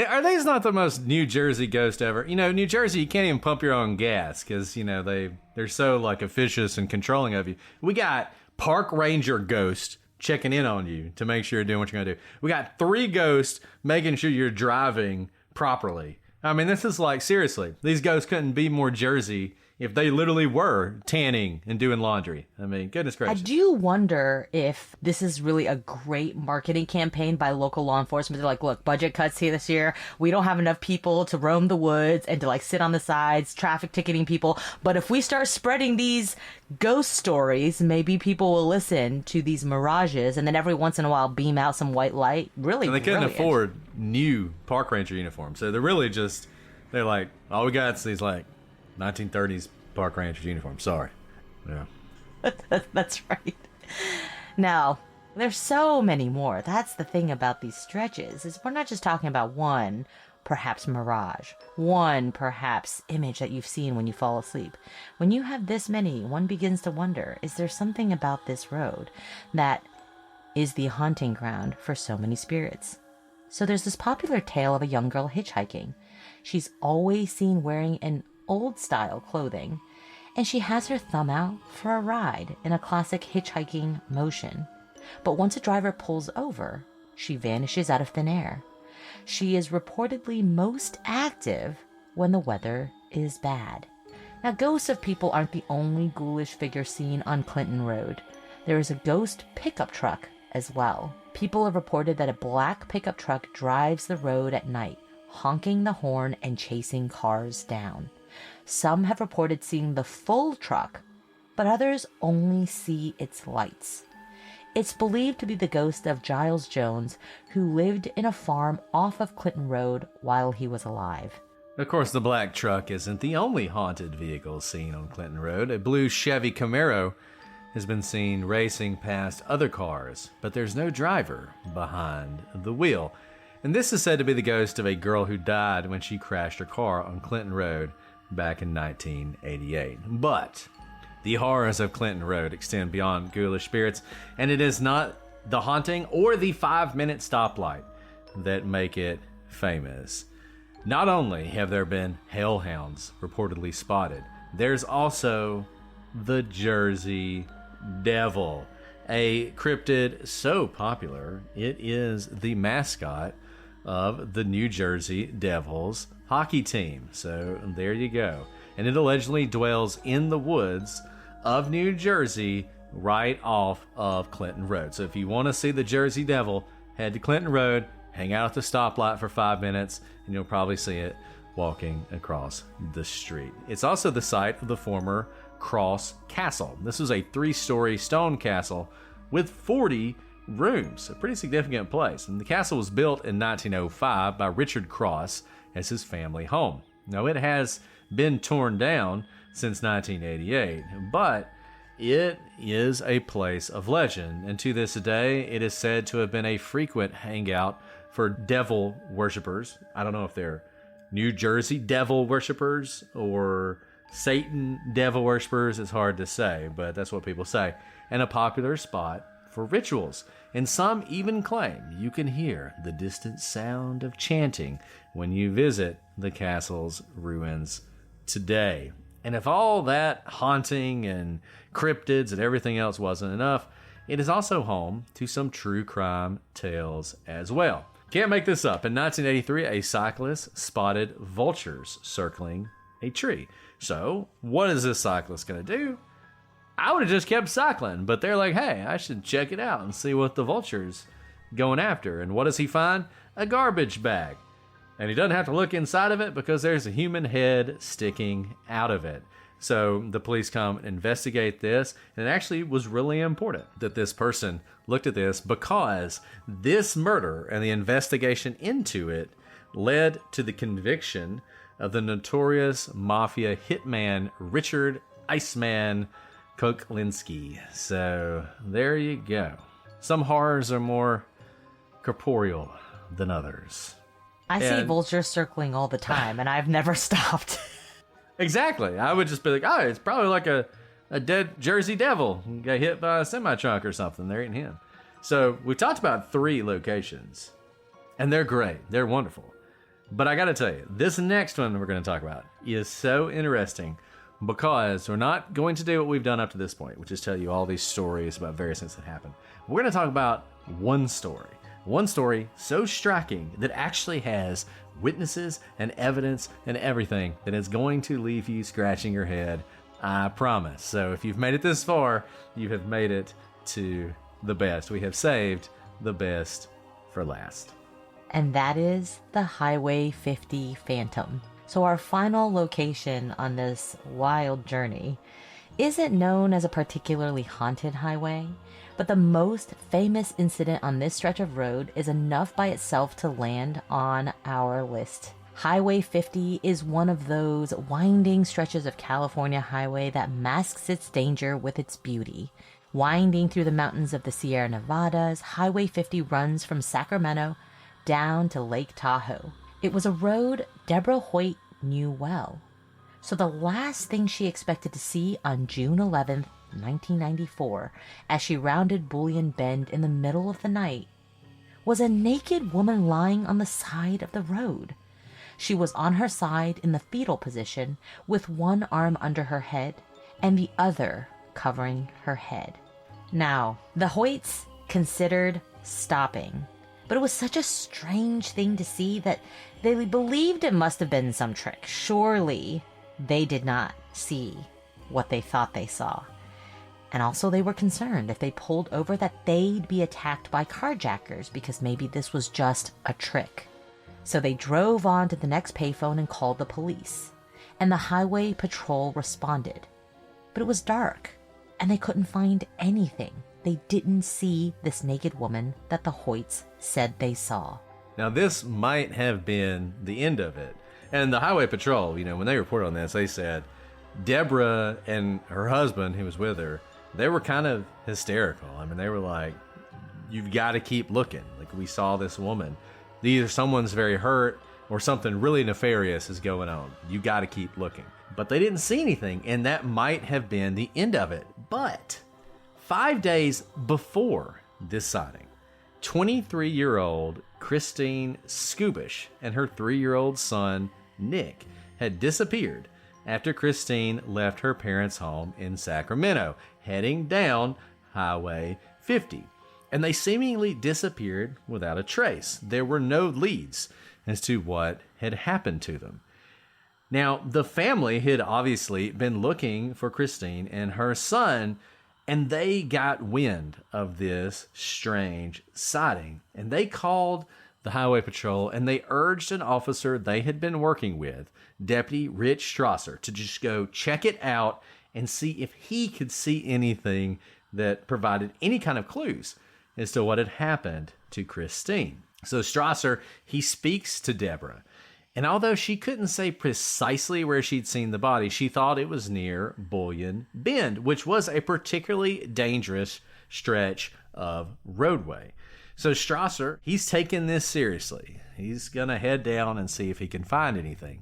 Are these not the most New Jersey ghost ever? You know, New Jersey, you can't even pump your own gas because, you know, they're so, like, officious and controlling of you. We got park ranger ghosts checking in on you to make sure you're doing what you're going to do. We got 3 ghosts making sure you're driving properly. I mean, this is like, seriously, these ghosts couldn't be more Jersey if they literally were tanning and doing laundry. I mean, goodness I gracious. do wonder if this is really a great marketing campaign by local law enforcement. They're like, look, budget cuts here this year. We don't have enough people to roam the woods and to like sit on the sides, traffic ticketing people. But if we start spreading these ghost stories, maybe people will listen to these mirages and then every once in a while beam out some white light. Really, And they couldn't brilliant. afford new park ranger uniforms. So they're really just, they're like, all we got is these like 1930s park ranger uniforms. Sorry. Yeah. That's right. Now, there's so many more. That's the thing about these stretches, is we're not just talking about one, perhaps mirage, one, perhaps image that you've seen when you fall asleep. When you have this many, one begins to wonder, is there something about this road that is the haunting ground for so many spirits? So there's this popular tale of a young girl hitchhiking. She's always seen wearing an old-style clothing, and she has her thumb out for a ride in a classic hitchhiking motion. But once a driver pulls over, she vanishes out of thin air. She is reportedly most active when the weather is bad. Now, ghosts of people aren't the only ghoulish figure seen on Clinton Road. There is a ghost pickup truck as well. People have reported that a black pickup truck drives the road at night, honking the horn and chasing cars down. Some have reported seeing the full truck, but others only see its lights. It's believed to be the ghost of Giles Jones, who lived in a farm off of Clinton Road while he was alive. Of course, the black truck isn't the only haunted vehicle seen on Clinton Road. A blue Chevy Camaro has been seen racing past other cars, but there's no driver behind the wheel. And this is said to be the ghost of a girl who died when she crashed her car on Clinton Road back in 1988. But the horrors of Clinton Road extend beyond ghoulish spirits, and it is not the haunting or the 5-minute stoplight that make it famous. Not only have there been hellhounds reportedly spotted, there's also the Jersey Devil, a cryptid so popular it is the mascot of the New Jersey Devils hockey team. So there you go. And it allegedly dwells in the woods of New Jersey right off of Clinton Road. So if you want to see the Jersey Devil, head to Clinton Road, hang out at the stoplight for 5 minutes, and you'll probably see it walking across the street. It's also the site of the former Cross Castle. This was a 3-story stone castle with 40 rooms, a pretty significant place. And the castle was built in 1905 by Richard Cross as his family home. Now, it has been torn down since 1988, but it is a place of legend, and to this day, it is said to have been a frequent hangout for devil worshippers. I don't know if they're New Jersey devil worshippers or Satan devil worshippers. It's hard to say, but that's what people say. And a popular spot for rituals. And some even claim you can hear the distant sound of chanting when you visit the castle's ruins today. And if all that haunting and cryptids and everything else wasn't enough, it is also home to some true crime tales as well. Can't make this up. In 1983, a cyclist spotted vultures circling a tree. So, what is this cyclist going to do? I would have just kept cycling, but they're like, hey, I should check it out and see what the vulture's going after. And what does he find? A garbage bag. And he doesn't have to look inside of it because there's a human head sticking out of it. So the police come and investigate this, and it actually was really important that this person looked at this because this murder and the investigation into it led to the conviction of the notorious mafia hitman Richard Iceman Kuklinski. So there you go. Some horrors are more corporeal than others. I see vultures circling all the time, and I've never stopped. Exactly. I would just be like, oh, it's probably like a dead Jersey Devil. Got hit by a semi-truck or something. They're eating him. So we talked about 3 locations, and they're great. They're wonderful. But I got to tell you, this next one we're going to talk about is so interesting because we're not going to do what we've done up to this point, which is tell you all these stories about various things that happened. We're going to talk about one story, One story so striking that actually has witnesses and evidence and everything that is going to leave you scratching your head, I promise. So if you've made it this far, you have made it to the best. We have saved the best for last. And that is the Highway 50 Phantom. So our final location on this wild journey isn't known as a particularly haunted highway, but the most famous incident on this stretch of road is enough by itself to land on our list. Highway 50 is one of those winding stretches of California highway that masks its danger with its beauty. Winding through the mountains of the Sierra Nevadas, Highway 50 runs from Sacramento down to Lake Tahoe. It was a road Deborah Hoyt knew well. So the last thing she expected to see on June 11th, 1994, as she rounded Bullion Bend in the middle of the night, was a naked woman lying on the side of the road. She was on her side in the fetal position, with one arm under her head and the other covering her head. Now, the Hoyts considered stopping, but it was such a strange thing to see that they believed it must have been some trick. Surely they did not see what they thought they saw. And also they were concerned if they pulled over that they'd be attacked by carjackers because maybe this was just a trick. So they drove on to the next payphone and called the police. And the highway patrol responded. But it was dark and they couldn't find anything. They didn't see this naked woman that the Hoyts said they saw. Now, this might have been the end of it. And the Highway Patrol, when they reported on this, they said Deborah and her husband, who was with her, they were kind of hysterical. I mean, they were like, you've got to keep looking. Like, we saw this woman. Either someone's very hurt or something really nefarious is going on. You got to keep looking. But they didn't see anything, and that might have been the end of it. But 5 days before this sighting, 23-year-old Christine Skubish and her 3-year-old son, Nick, had disappeared after Christine left her parents' home in Sacramento, heading down Highway 50. And they seemingly disappeared without a trace. There were no leads as to what had happened to them. Now, the family had obviously been looking for Christine and her son, and they got wind of this strange sighting. And they called the Highway Patrol, and they urged an officer they had been working with, Deputy Rich Strasser, to just go check it out and see if he could see anything that provided any kind of clues as to what had happened to Christine. So Strasser, he speaks to Deborah. And although she couldn't say precisely where she'd seen the body, she thought it was near Bullion Bend, which was a particularly dangerous stretch of roadway. So Strasser, he's taking this seriously. He's going to head down and see if he can find anything.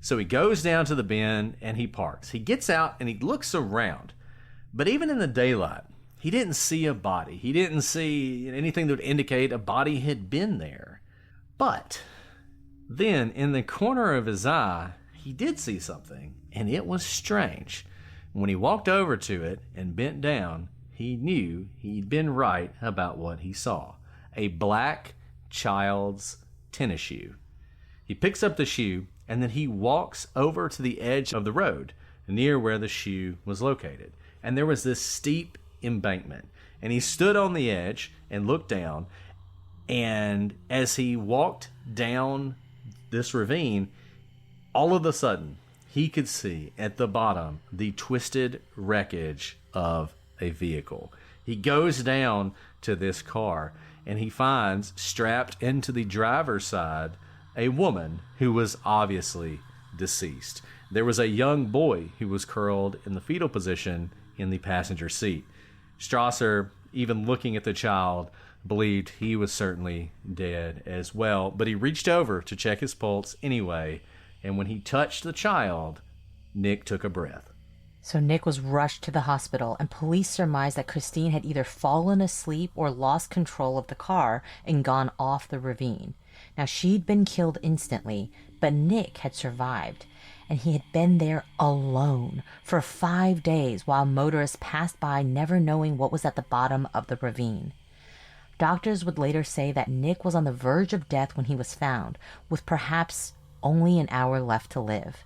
So he goes down to the bend and he parks. He gets out and he looks around. But even in the daylight, he didn't see a body. He didn't see anything that would indicate a body had been there. But then, in the corner of his eye, he did see something, and it was strange. When he walked over to it and bent down, he knew he'd been right about what he saw. A black child's tennis shoe. He picks up the shoe, and then he walks over to the edge of the road, near where the shoe was located. And there was this steep embankment. And he stood on the edge and looked down, and as he walked down this ravine, all of a sudden, he could see at the bottom the twisted wreckage of a vehicle. He goes down to this car and he finds strapped into the driver's side a woman who was obviously deceased. There was a young boy who was curled in the fetal position in the passenger seat. Strasser, even looking at the child, believed he was certainly dead as well, but he reached over to check his pulse anyway, and when he touched the child, Nick took a breath. So Nick was rushed to the hospital, and police surmised that Christine had either fallen asleep or lost control of the car and gone off the ravine. Now, she'd been killed instantly, but Nick had survived, and he had been there alone for 5 days while motorists passed by, never knowing what was at the bottom of the ravine. Doctors would later say that Nick was on the verge of death when he was found, with perhaps only an hour left to live.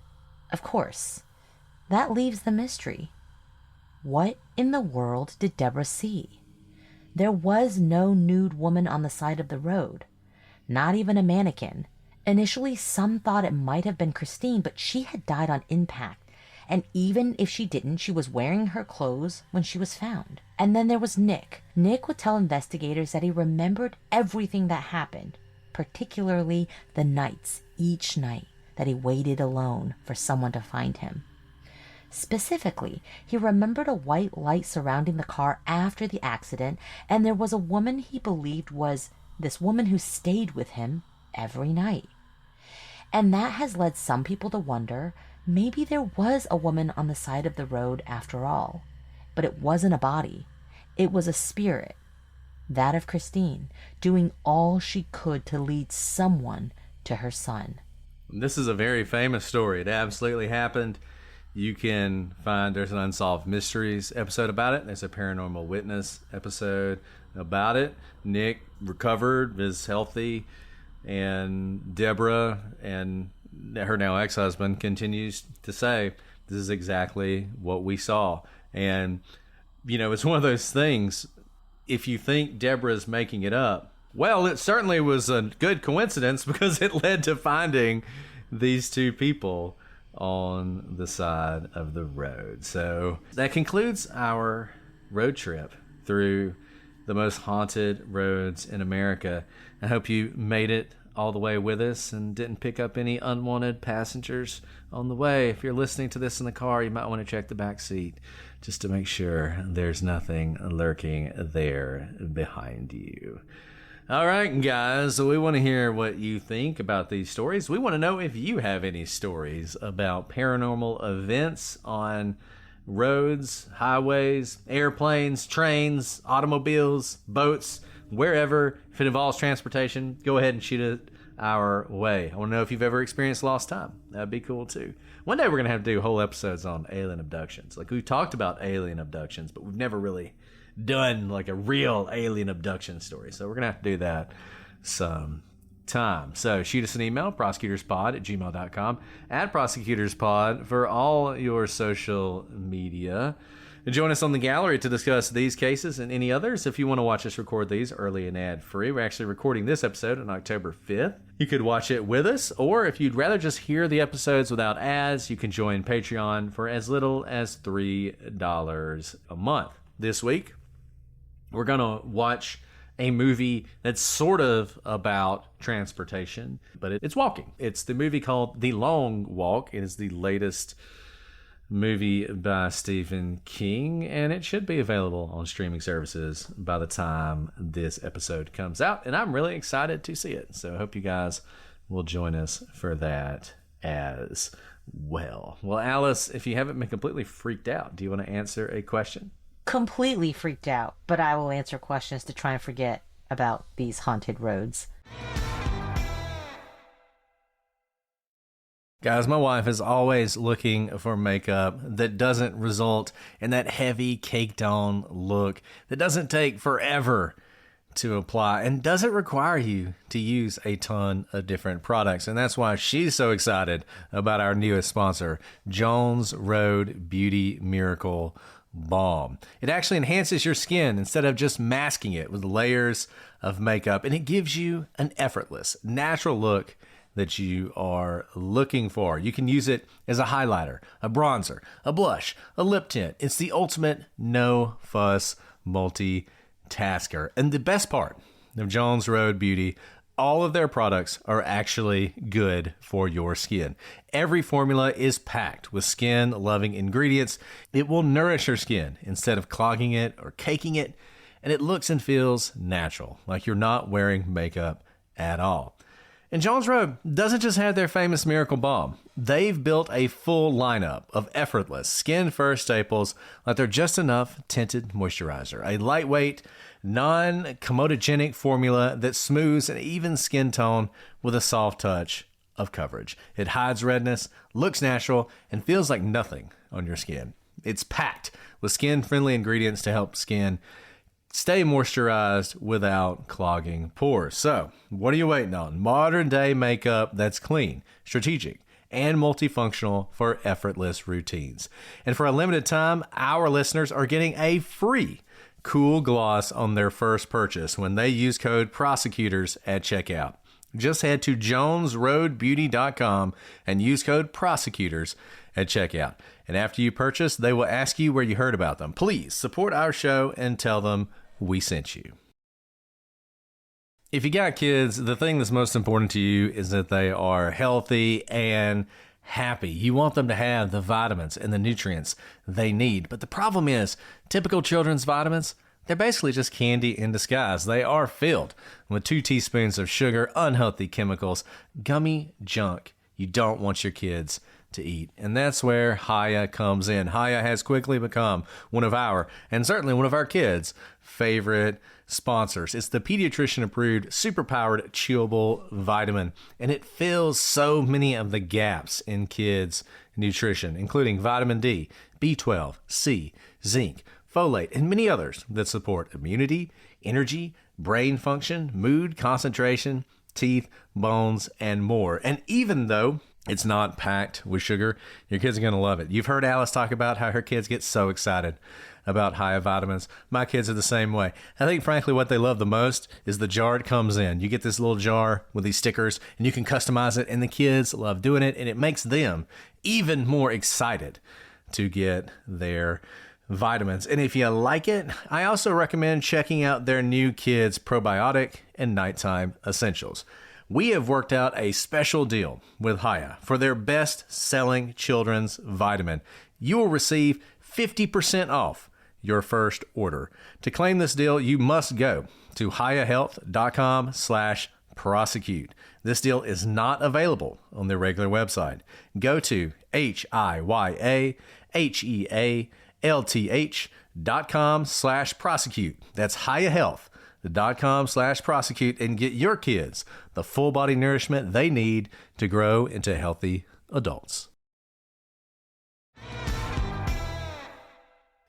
Of course, that leaves the mystery. What in the world did Deborah see? There was no nude woman on the side of the road, not even a mannequin. Initially, some thought it might have been Christine, but she had died on impact. And even if she didn't, she was wearing her clothes when she was found. And then there was Nick. Nick would tell investigators that he remembered everything that happened, particularly the nights, each night, that he waited alone for someone to find him. Specifically, he remembered a white light surrounding the car after the accident, and there was a woman he believed was this woman who stayed with him every night. And that has led some people to wonder, maybe there was a woman on the side of the road after all. But it wasn't a body. It was a spirit, that of Christine, doing all she could to lead someone to her son. This is a very famous story. It absolutely happened. You can find, there's an Unsolved Mysteries episode about it. There's a Paranormal Witness episode about it. Nick recovered, is healthy, and Deborah and her now ex-husband continues to say, this is exactly what we saw. And, you know, it's one of those things, if you think Deborah's making it up, well, it certainly was a good coincidence because it led to finding these two people on the side of the road. So that concludes our road trip through the most haunted roads in America. I hope you made it all the way with us and didn't pick up any unwanted passengers on the way. If you're listening to this in the car, you might want to check the back seat just to make sure there's nothing lurking there behind you. All right, guys, so we want to hear what you think about these stories. We want to know if you have any stories about paranormal events on roads, highways, airplanes, trains, automobiles, boats, wherever. If it involves transportation, go ahead and shoot it our way. I want to know if you've ever experienced lost time. That'd be cool too. One day we're going to have to do whole episodes on alien abductions. Like, we've talked about alien abductions, but we've never really done like a real alien abduction story. So we're going to have to do that sometime. So shoot us an email, prosecutorspod@gmail.com, @prosecutorspod for all your social media. And join us on the gallery to discuss these cases and any others. If you want to watch us record these early and ad-free, we're actually recording this episode on October 5th. You could watch it with us, or if you'd rather just hear the episodes without ads, you can join Patreon for as little as $3 a month. This week, we're going to watch a movie that's sort of about transportation, but it's walking. It's the movie called The Long Walk. It is the latest movie by Stephen King, and it should be available on streaming services by the time this episode comes out, and I'm really excited to see it. So I hope you guys will join us for that as well. Well, Alice, if you haven't been completely freaked out, do you want to answer a question? Completely freaked out, but I will answer questions to try and forget about these haunted roads. Guys, my wife is always looking for makeup that doesn't result in that heavy, caked-on look, that doesn't take forever to apply, and doesn't require you to use a ton of different products. And that's why she's so excited about our newest sponsor, Jones Road Beauty Miracle Balm. It actually enhances your skin instead of just masking it with layers of makeup, and it gives you an effortless, natural look that you are looking for. You can use it as a highlighter, a bronzer, a blush, a lip tint. It's the ultimate no-fuss multitasker. And the best part of Jones Road Beauty, all of their products are actually good for your skin. Every formula is packed with skin-loving ingredients. It will nourish your skin instead of clogging it or caking it, and it looks and feels natural, like you're not wearing makeup at all. And Jones Road doesn't just have their famous Miracle Balm. They've built a full lineup of effortless skin-first staples like they're just enough tinted moisturizer, a lightweight, non-comedogenic formula that smooths an even skin tone with a soft touch of coverage. It hides redness, looks natural, and feels like nothing on your skin. It's packed with skin-friendly ingredients to help skin stay moisturized without clogging pores. So, what are you waiting on? Modern day makeup that's clean, strategic, and multifunctional for effortless routines. And for a limited time, our listeners are getting a free cool gloss on their first purchase when they use code Prosecutors at checkout. Just head to jonesroadbeauty.com and use code Prosecutors at checkout. And after you purchase, they will ask you where you heard about them. Please support our show and tell them we sent you. If you got kids, the thing that's most important to you is that they are healthy and happy. You want them to have the vitamins and the nutrients they need. But the problem is, typical children's vitamins, they're basically just candy in disguise. They are filled with 2 teaspoons of sugar, unhealthy chemicals, gummy junk you don't want your kids to eat. And that's where Hiya comes in. Hiya has quickly become one of our, and certainly one of our kids' favorite sponsors. It's the pediatrician approved superpowered chewable vitamin, and it fills so many of the gaps in kids' nutrition, including vitamin D, B12, C, zinc, folate, and many others that support immunity, energy, brain function, mood, concentration, teeth, bones, and more. And even though it's not packed with sugar, your kids are going to love it. You've heard Alice talk about how her kids get so excited about Hiya vitamins. My kids are the same way. I think, frankly, what they love the most is the jar it comes in. You get this little jar with these stickers, and you can customize it, and the kids love doing it, and it makes them even more excited to get their vitamins. And if you like it, I also recommend checking out their new kids probiotic and nighttime essentials. We have worked out a special deal with Hiya for their best-selling children's vitamin. You will receive 50% off your first order. To claim this deal, you must go to hiyahealth.com/prosecute. This deal is not available on their regular website. Go to hiyahealth.com/prosecute. That's hiyahealth.com/prosecute and get your kids the full body nourishment they need to grow into healthy adults.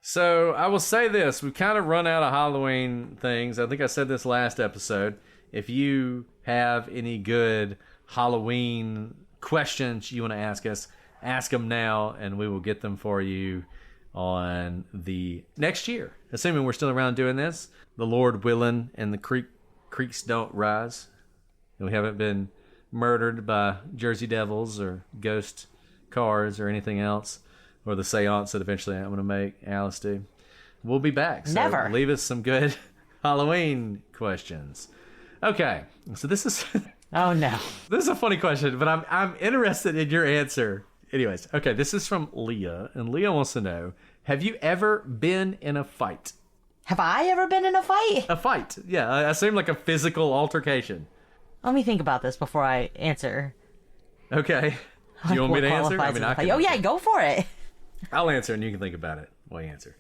So I will say this, we've kind of run out of Halloween things. I think I said this last episode. If you have any good Halloween questions you want to ask us, ask them now and we will get them for you on the next year. Assuming we're still around doing this, the Lord willing and the creeks don't rise, and we haven't been murdered by Jersey Devils or ghost cars or anything else, or the seance that eventually I'm going to make Alice do. We'll be back. So Never. Leave us some good Halloween questions. Okay, so this is Oh no. this is a funny question, but I'm interested in your answer. Anyways, okay, this is from Leah, and Leah wants to know, have you ever been in a fight? Have I ever been in a fight? A fight, yeah, I assume like a physical altercation. Let me think about this before I answer. Okay, do you want me to answer? I can. Oh yeah, go for it. I'll answer and you can think about it while you answer.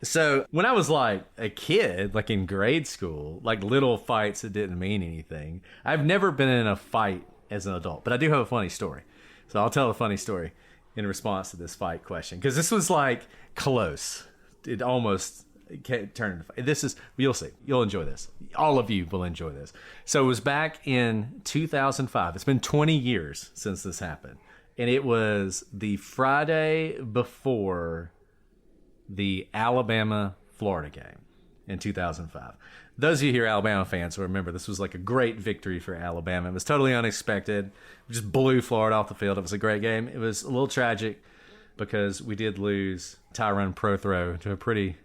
So when I was like a kid, like in grade school, like little fights that didn't mean anything, I've never been in a fight as an adult, but I do have a funny story. So I'll tell a funny story in response to this fight question, because this was like close. It almost turned into fight. This is, you'll see. You'll enjoy this. All of you will enjoy this. So it was back in 2005. It's been 20 years since this happened. And it was the Friday before the Alabama-Florida game in 2005. Those of you here Alabama fans will remember this was like a great victory for Alabama. It was totally unexpected. We just blew Florida off the field. It was a great game. It was a little tragic because we did lose Tyron Prothro to a pretty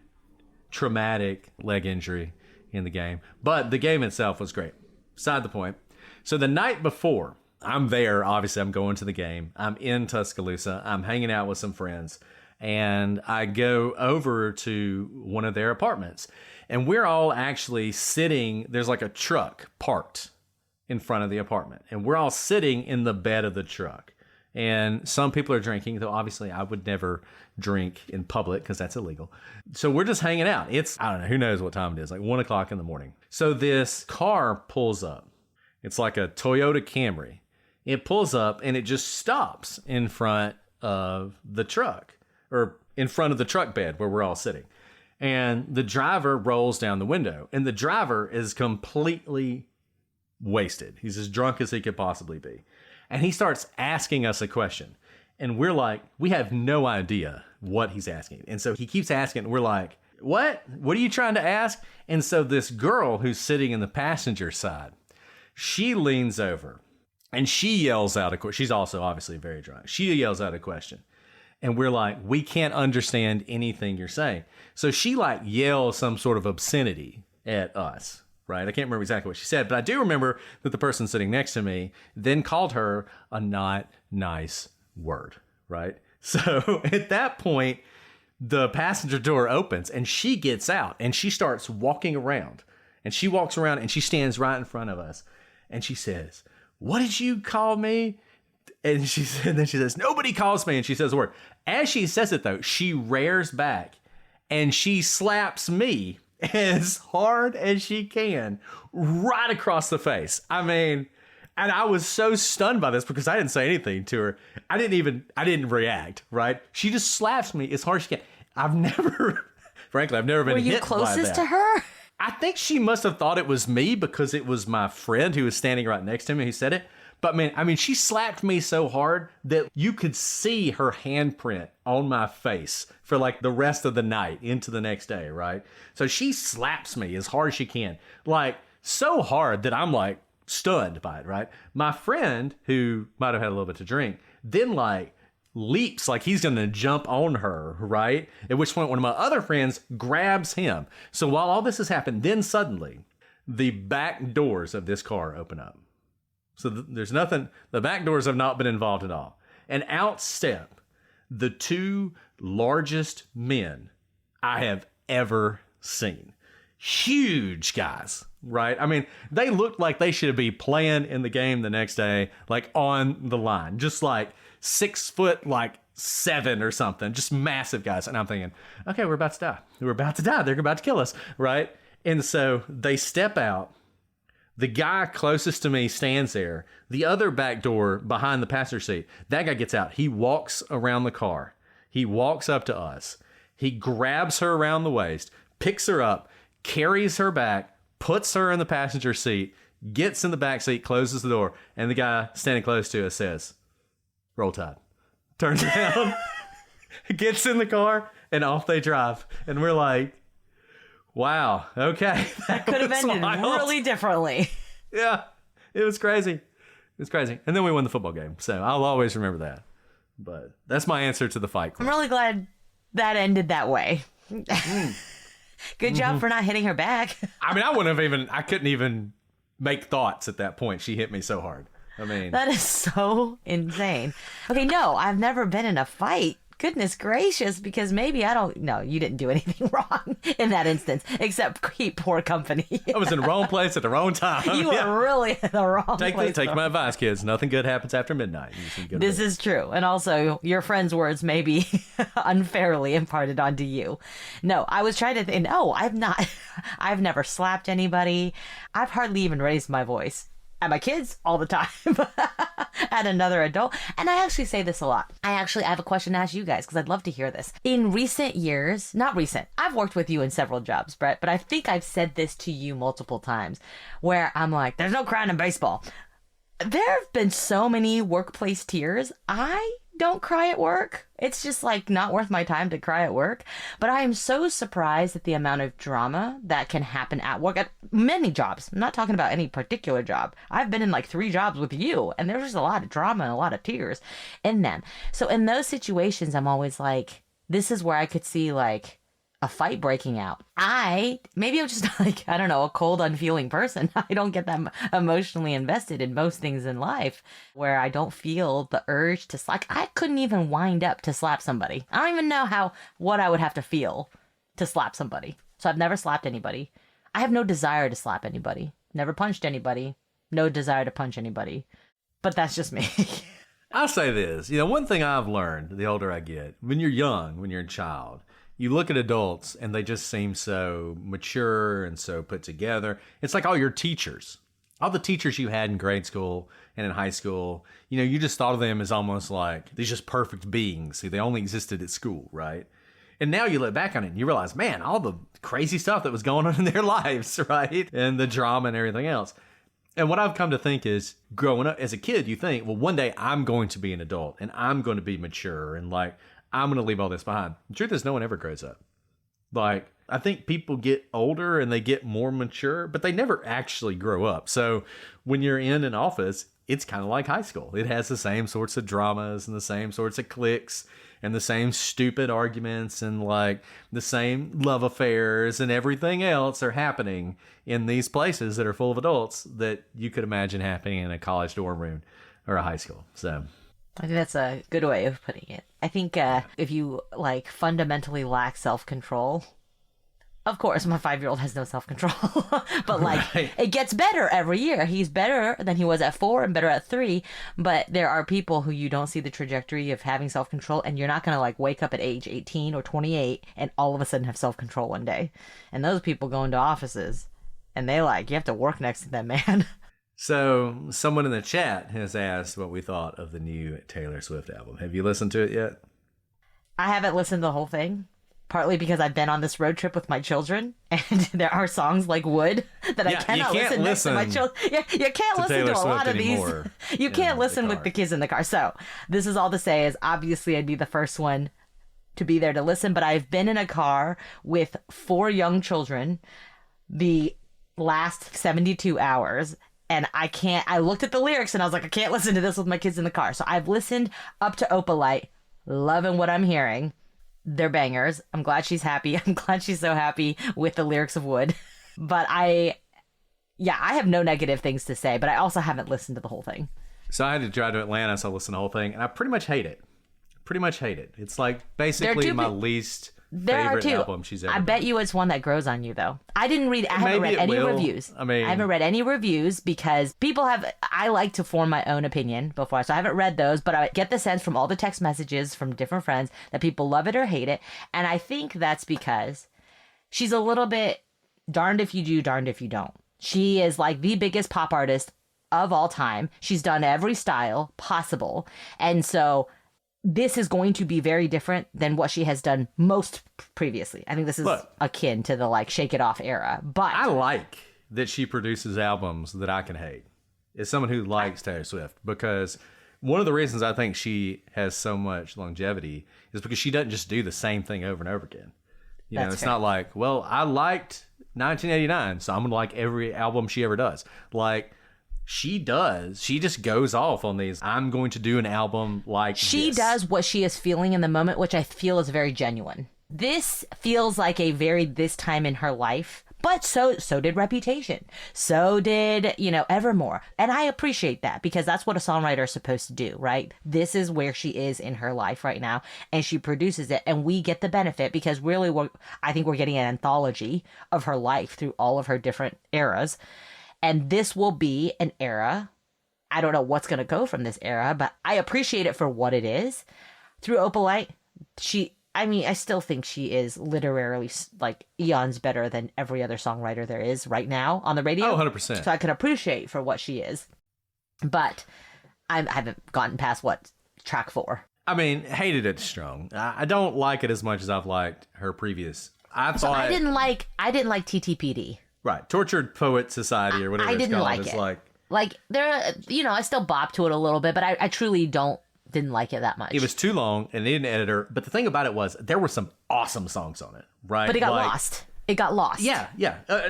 traumatic leg injury in the game. But the game itself was great. Beside the point. So the night before, I'm there. Obviously, I'm going to the game. I'm in Tuscaloosa. I'm hanging out with some friends. And I go over to one of their apartments. And we're all actually sitting. There's like a truck parked in front of the apartment. And we're all sitting in the bed of the truck. And some people are drinking, though obviously I would never drink in public because that's illegal. So we're just hanging out. It's, I don't know, who knows what time it is, like 1 o'clock in the morning. So this car pulls up. It's like a Toyota Camry. It pulls up and it just stops in front of the truck, or in front of the truck bed where we're all sitting. And the driver rolls down the window, and the driver is completely wasted. He's as drunk as he could possibly be. And he starts asking us a question. And we're like, we have no idea what he's asking. And so he keeps asking, and we're like, what? What are you trying to ask? And so this girl who's sitting in the passenger side, she leans over and she yells out a question. She's also obviously very drunk. She yells out a question. And we're like, we can't understand anything you're saying. So she like yells some sort of obscenity at us, right? I can't remember exactly what she said, but I do remember that the person sitting next to me then called her a not nice word, right? So at that point, the passenger door opens and she gets out and she starts walking around. And she walks around and she stands right in front of us. And she says, what did you call me? And then she says, nobody calls me. And she says the word. As she says it, though, she rears back and she slaps me as hard as she can right across the face. I mean, and I was so stunned by this because I didn't say anything to her. I didn't react, right? She just slaps me as hard as she can. Frankly, I've never been hit by that. Were you closest to her? I think she must have thought it was me because it was my friend who was standing right next to me who said it. But man, I mean, she slapped me so hard that you could see her handprint on my face for like the rest of the night into the next day, right? So she slaps me as hard as she can, like so hard that I'm like stunned by it, right? My friend, who might have had a little bit to drink, then like leaps like he's going to jump on her, right? At which point one of my other friends grabs him. So while all this has happened, then suddenly the back doors of this car open up. So there's nothing, the back doors have not been involved at all. And out step the two largest men I have ever seen. Huge guys, right? I mean, they looked like they should be playing in the game the next day, like on the line, just like 6'7" or something, just massive guys. And I'm thinking, okay, we're about to die. We're about to die. They're about to kill us, right? And so they step out. The guy closest to me stands there. The other back door behind the passenger seat, that guy gets out. He walks around the car. He walks up to us. He grabs her around the waist, picks her up, carries her back, puts her in the passenger seat, gets in the back seat, closes the door, and the guy standing close to us says, roll tide. Turns around, gets in the car, and off they drive. And we're like, wow, okay. That could have ended really differently. Yeah, it was crazy. It was crazy. And then we won the football game. So I'll always remember that. But that's my answer to the fight club. I'm really glad that ended that way. Good job for not hitting her back. I mean, I couldn't even make thoughts at that point. She hit me so hard. I mean, that is so insane. Okay, no, I've never been in a fight. Goodness gracious, because maybe no, you didn't do anything wrong in that instance, except keep poor company. I was in the wrong place at the wrong time. You were really in the wrong place. Take my advice, kids. Nothing good happens after midnight. This is true. And also, your friend's words may be unfairly imparted onto you. No, I was trying to think, no, I've never slapped anybody. I've hardly even raised my voice. At my kids all the time, at another adult. And I actually say this a lot. I have a question to ask you guys because I'd love to hear this. In recent years, not recent, I've worked with you in several jobs, Brett, but I think I've said this to you multiple times where I'm like, there's no crying in baseball. There have been so many workplace tears. I don't cry at work. It's just like not worth my time to cry at work. But I am so surprised at the amount of drama that can happen at work at many jobs. I'm not talking about any particular job. I've been in like 3 jobs with you and there's just a lot of drama and a lot of tears in them. So in those situations, I'm always like, this is where I could see like a fight breaking out. Maybe I'm just like, I don't know, a cold, unfeeling person. I don't get that emotionally invested in most things in life where I don't feel the urge to slap. I couldn't even wind up to slap somebody. I don't even know what I would have to feel to slap somebody. So I've never slapped anybody. I have no desire to slap anybody. Never punched anybody. No desire to punch anybody. But that's just me. I'll say this. One thing I've learned the older I get, when you're young, when you're a child, you look at adults and they just seem so mature and so put together. It's like all your teachers, all the teachers you had in grade school and in high school, you just thought of them as almost like these just perfect beings. See, they only existed at school, right? And now you look back on it and you realize, man, all the crazy stuff that was going on in their lives, right? And the drama and everything else. And what I've come to think is, growing up as a kid, you think, well, one day I'm going to be an adult and I'm going to be mature and like, I'm going to leave all this behind. The truth is, no one ever grows up. Like, I think people get older and they get more mature, but they never actually grow up. So when you're in an office, it's kind of like high school. It has the same sorts of dramas and the same sorts of cliques and the same stupid arguments and like the same love affairs and everything else are happening in these places that are full of adults that you could imagine happening in a college dorm room or a high school. So I think that's a good way of putting it. I think if you like fundamentally lack self-control, of course, my 5-year-old has no self-control, but like it gets better every year. He's better than he was at 4 and better at 3. But there are people who you don't see the trajectory of having self-control, and you're not going to like wake up at age 18 or 28 and all of a sudden have self-control one day. And those people go into offices and they like, you have to work next to them, man. So someone in the chat has asked what we thought of the new Taylor Swift album. Have you listened to it yet? I haven't listened to the whole thing. Partly because I've been on this road trip with my children, and there are songs like Wood that I cannot listen next to my children. Yeah, you can't listen to a lot of these. You can't listen with the kids in the car. So this is all to say is obviously I'd be the first one to be there to listen, but I've been in a car with 4 young children the last 72 hours. And I looked at the lyrics and I was like, I can't listen to this with my kids in the car. So I've listened up to Opalite, loving what I'm hearing. They're bangers. I'm glad she's happy. I'm glad she's so happy with the lyrics of Wood. But I have no negative things to say, but I also haven't listened to the whole thing. So I had to drive to Atlanta, so I listened to the whole thing, and I pretty much hate it. It's like basically my least favorite album she's ever done. I bet you it's one that grows on you, though. I haven't read any reviews. I haven't read any reviews because I like to form my own opinion before, so I haven't read those, but I get the sense from all the text messages from different friends that people love it or hate it, and I think that's because she's a little bit darned if you do, darned if you don't. She is like the biggest pop artist of all time. She's done every style possible, and so this is going to be very different than what she has done most previously. I think this is akin to the like Shake It Off era. But I like that she produces albums that I can hate. As someone who likes Taylor Swift, because one of the reasons I think she has so much longevity is because she doesn't just do the same thing over and over again. You know, it's not like, well, I liked 1989, so I'm gonna like every album she ever does. Like, she does. She just goes off on these. I'm going to do an album like she does what she is feeling in the moment, which I feel is very genuine. This feels like a very this time in her life, but so did Reputation. So did, Evermore. And I appreciate that because that's what a songwriter is supposed to do, right? This is where she is in her life right now, and she produces it, and we get the benefit because really I think we're getting an anthology of her life through all of her different eras. And this will be an era. I don't know what's going to go from this era, but I appreciate it for what it is. Through Opalite, I still think she is literally like eons better than every other songwriter there is right now on the radio. Oh, 100%. So I can appreciate for what she is. But I haven't gotten past track 4. I mean, hated it strong. I don't like it as much as I've liked her previous. I didn't like TTPD. Right, Tortured Poet Society or whatever I it's didn't called. like it. Like there, I still bop to it a little bit, but I truly didn't like it that much. It was too long and needed an editor. But the thing about it was there were some awesome songs on it, right? But it got lost. It got lost. Yeah.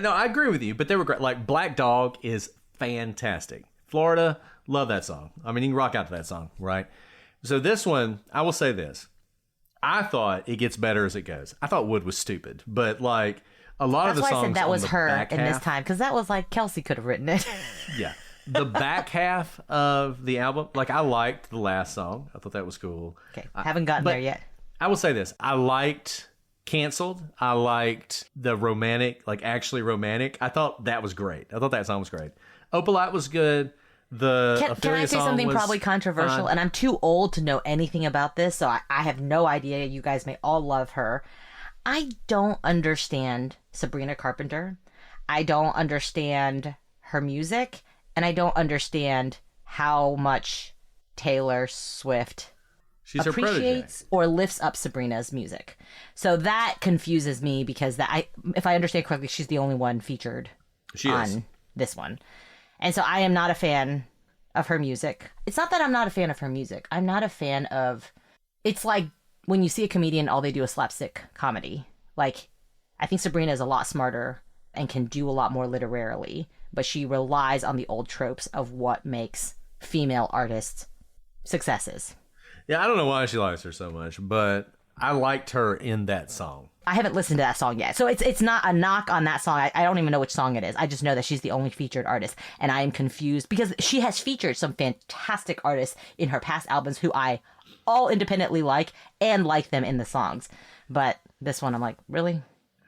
No, I agree with you. But they were great. Like Black Dog is fantastic. Florida, love that song. I mean, you can rock out to that song, right? So this one, I will say this: I thought it gets better as it goes. I thought Wood was stupid, but like. A lot of the songs. That's why I said that was her in half, this time, because that was like Kelsey could have written it. Yeah. The back half of the album, like I liked the last song. I thought that was cool. Okay. Haven't gotten there yet. I will say this. I liked Canceled. I liked the romantic, like actually romantic. I thought that was great. I thought that song was great. Opalite was good. Can I say something probably controversial? And I'm too old to know anything about this, so I have no idea. You guys may all love her. I don't understand Sabrina Carpenter. I don't understand her music. And I don't understand how much Taylor Swift She's her protege. appreciates or lifts up Sabrina's music. So that confuses me because if I understand correctly, she's the only one featured on this one. And so I am not a fan of her music. It's not that I'm not a fan of her music. I'm not a fan of... It's like when you see a comedian, all they do is slapstick comedy. Like, I think Sabrina is a lot smarter and can do a lot more literarily, but she relies on the old tropes of what makes female artists successes. Yeah, I don't know why she likes her so much, but I liked her in that song. I haven't listened to that song yet. So it's not a knock on that song. I don't even know which song it is. I just know that she's the only featured artist. And I am confused because she has featured some fantastic artists in her past albums who I all independently like and like them in the songs. But this one, I'm like, really?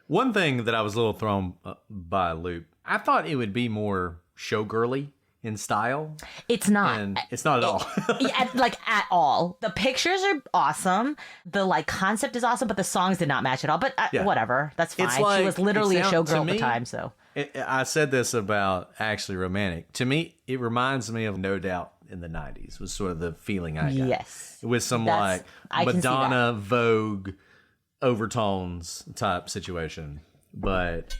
One thing that I was a little thrown by a loop, I thought it would be more showgirly in style. It's not. And it's not at all. Like at all. The pictures are awesome. The like concept is awesome, but the songs did not match at all. But whatever. That's fine. Like, she was literally a showgirl at me, the time, so. I said this about Actually Romantic. To me, it reminds me of No Doubt in the 90s was sort of the feeling I got. Yes. With some I can Madonna, Vogue, overtones type situation. But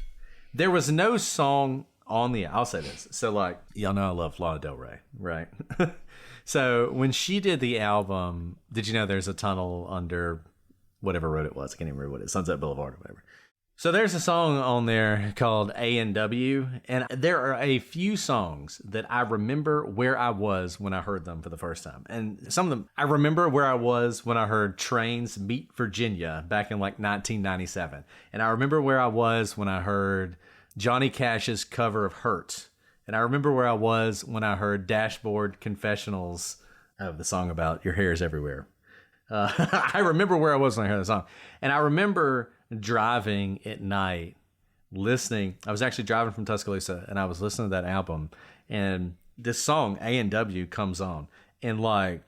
there was no song on the... I'll say this. So like, y'all know I love Lana Del Rey, right? So when she did the album, did you know there's a tunnel under whatever road it was? I can't even remember what it is. Sunset Boulevard or whatever. So there's a song on there called A&W, and there are a few songs that I remember where I was when I heard them for the first time. And some of them, I remember where I was when I heard Trains Meet Virginia back in like 1997. And I remember where I was when I heard Johnny Cash's cover of Hurt. And I remember where I was when I heard Dashboard Confessionals of the song about Your Hair's Everywhere. I remember where I was when I heard the song. And I remember driving at night, listening. I was actually driving from Tuscaloosa, and I was listening to that album. And this song, A&W, comes on. And like,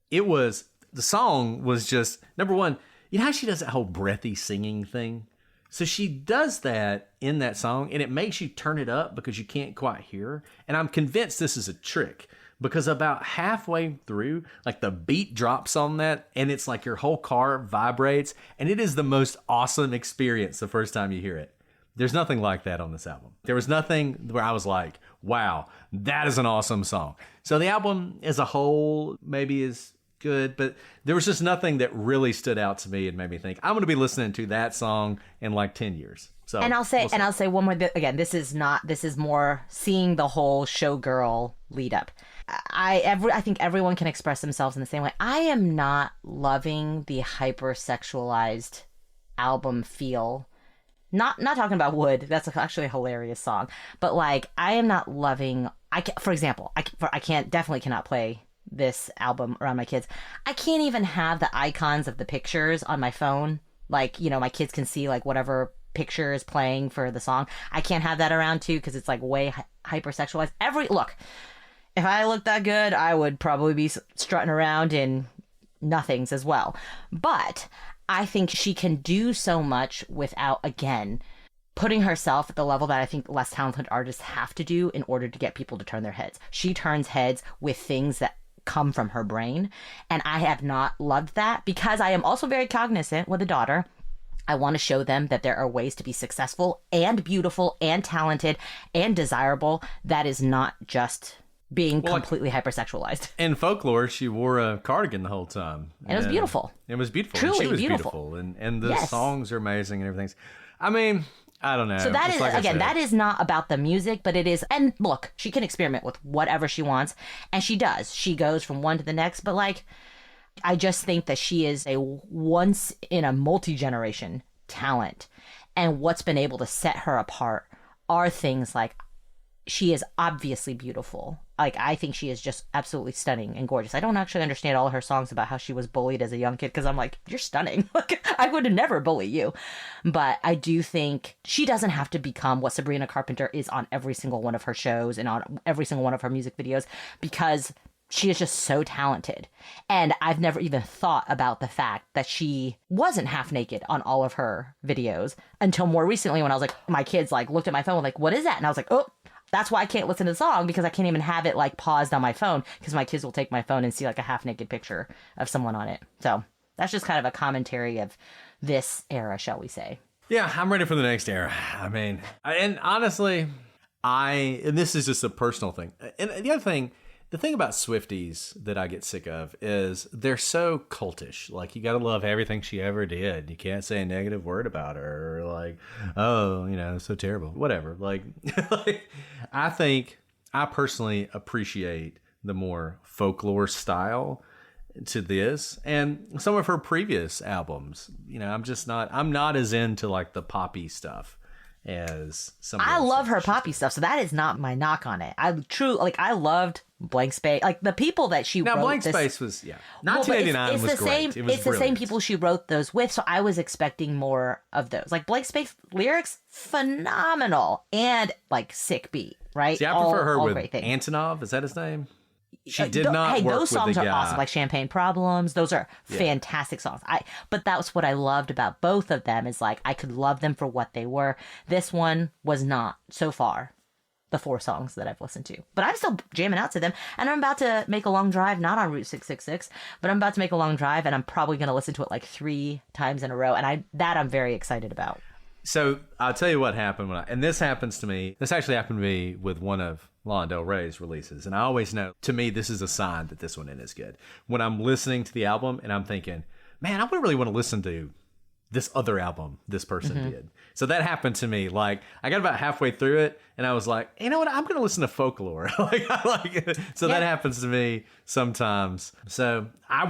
the song was just, number one, you know how she does that whole breathy singing thing? So she does that in that song, and it makes you turn it up because you can't quite hear her. And I'm convinced this is a trick because about halfway through, like the beat drops on that, and it's like your whole car vibrates, and it is the most awesome experience the first time you hear it. There's nothing like that on this album. There was nothing where I was like, wow, that is an awesome song. So the album as a whole maybe is good, but there was just nothing that really stood out to me and made me think I'm going to be listening to that song in like 10 years. So and I'll say one more again, this is more seeing the whole showgirl lead up. I think everyone can express themselves in the same way. I am not loving the hypersexualized album feel. Not talking about Wood. That's actually a hilarious song. But like, I am not loving. For example, I definitely cannot play this album around my kids. I can't even have the icons of the pictures on my phone. Like, you know, my kids can see like whatever picture is playing for the song. I can't have that around too because it's like way hypersexualized. Look, if I looked that good, I would probably be strutting around in nothings as well. But I think she can do so much without, again, putting herself at the level that I think less talented artists have to do in order to get people to turn their heads. She turns heads with things that come from her brain. And I have not loved that because I am also very cognizant with a daughter. I want to show them that there are ways to be successful and beautiful and talented and desirable. That is not just being completely hypersexualized. In Folklore, she wore a cardigan the whole time. And it was beautiful. It was beautiful. Truly she was beautiful. And the songs are amazing and everything. I mean, I don't know. So that is, like again, that is not about the music, but it is, and look, she can experiment with whatever she wants, and she does. She goes from one to the next, but like, I just think that she is a once in a multi-generation talent. And what's been able to set her apart are things like, she is obviously beautiful. Like, I think she is just absolutely stunning and gorgeous. I don't actually understand all of her songs about how she was bullied as a young kid because I'm like, you're stunning. Like, I would never bully you. But I do think she doesn't have to become what Sabrina Carpenter is on every single one of her shows and on every single one of her music videos because she is just so talented. And I've never even thought about the fact that she wasn't half naked on all of her videos until more recently when I was like, my kids like looked at my phone like, what is that? And I was like, oh, That's why I can't listen to the song, because I can't even have it like paused on my phone, because my kids will take my phone and see like a half naked picture of someone on it. So that's just kind of a commentary of this era, shall we say. Yeah, I'm ready for the next era. I mean, and honestly, and this is just a personal thing. And the other thing, the thing about Swifties that I get sick of is they're so cultish. Like, you got to love everything she ever did. You can't say a negative word about her. Or like, oh, so terrible. Whatever. Like, I personally appreciate the more folklore style to this and some of her previous albums. I'm not as into like the poppy stuff as some. I love her poppy stuff, so that is not my knock on it. I loved Blank Space. Like, the people that she wrote Blank Space was 1989 was great. It was it's the same people she wrote those with, so I was expecting more of those. Like, Blank Space lyrics, phenomenal, and like sick beat, right? See, I prefer her with Antonov. Is that his name? She did not work those with songs the are guy. awesome, like Champagne Problems. Those are fantastic songs. But that was what I loved about both of them, is like I could love them for what they were. This one was not so far. The 4 songs that I've listened to, but I'm still jamming out to them. And I'm about to make a long drive, not on Route 666, but I'm about to make a long drive, and I'm probably going to listen to it like 3 times in a row. And I'm very excited about. So I'll tell you what happened and this happens to me. This actually happened to me with one of Lana Del Rey's releases. And I always know, to me, this is a sign that this one is good. When I'm listening to the album and I'm thinking, man, I would really want to listen to this other album this person did. So that happened to me. Like, I got about halfway through it and I was like, you know what? I'm going to listen to folklore. Like, I like it. So that happens to me sometimes. So I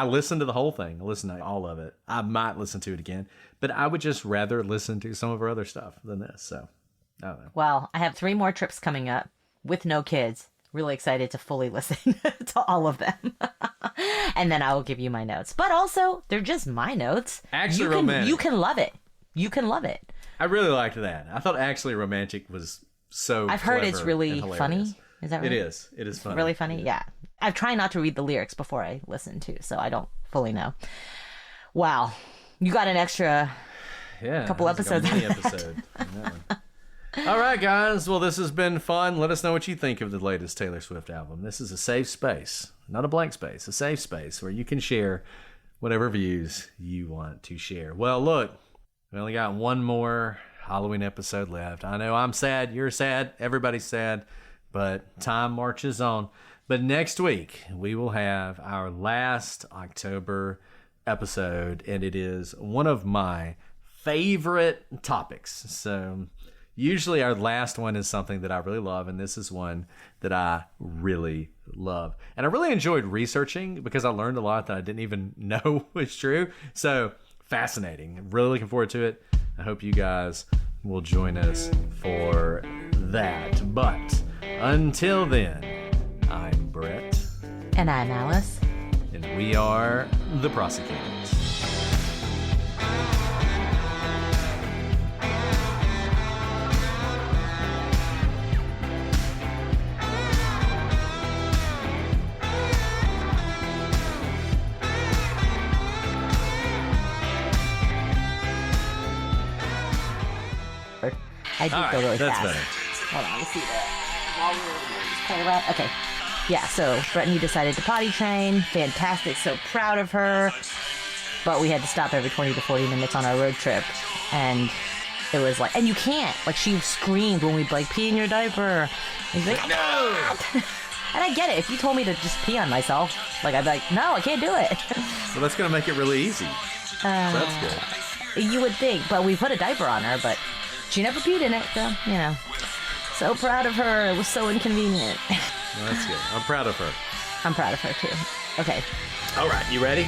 listen to the whole thing. I listen to all of it. I might listen to it again, but I would just rather listen to some of her other stuff than this. So I don't know. Well, I have 3 more trips coming up with no kids. Really excited to fully listen to all of them. And then I will give you my notes. But also, they're just my notes. Actually Romantic. You can love it. You can love it. I really liked that. I thought Actually Romantic was so I've heard it's really funny. Is that right? It is. It is funny. Really funny? Yeah. I've tried not to read the lyrics before I listen to, so I don't fully know. Wow. You got an extra couple episodes. Like a mini episode. All right, guys. Well, this has been fun. Let us know what you think of the latest Taylor Swift album. This is a safe space, not a blank space, a safe space where you can share whatever views you want to share. Well, look, we only got one more Halloween episode left. I know I'm sad, you're sad, everybody's sad, but time marches on. But next week, we will have our last October episode, and it is one of my favorite topics. So usually our last one is something that I really love, and this is one that I really love. And I really enjoyed researching because I learned a lot that I didn't even know was true. So fascinating. I'm really looking forward to it. I hope you guys will join us for that. But until then, I'm Brett. And I'm Alice. And we are the Prosecutors. I do go really that's fast. better. Hold on, let me see that. While we were play. Okay. Yeah, so Brittany decided to potty train. Fantastic. So proud of her. But we had to stop every 20 to 40 minutes on our road trip. And it was like, and you can't. Like, she screamed when we'd like, pee in your diaper. And she's like, no! And I get it. If you told me to just pee on myself, like, I'd be like, no, I can't do it. Well, that's going to make it really easy. So that's good. You would think, but we put a diaper on her, but she never peed in it, so, you know. So proud of her. It was so inconvenient. Well, that's good. I'm proud of her. I'm proud of her, too. Okay. All right, you ready?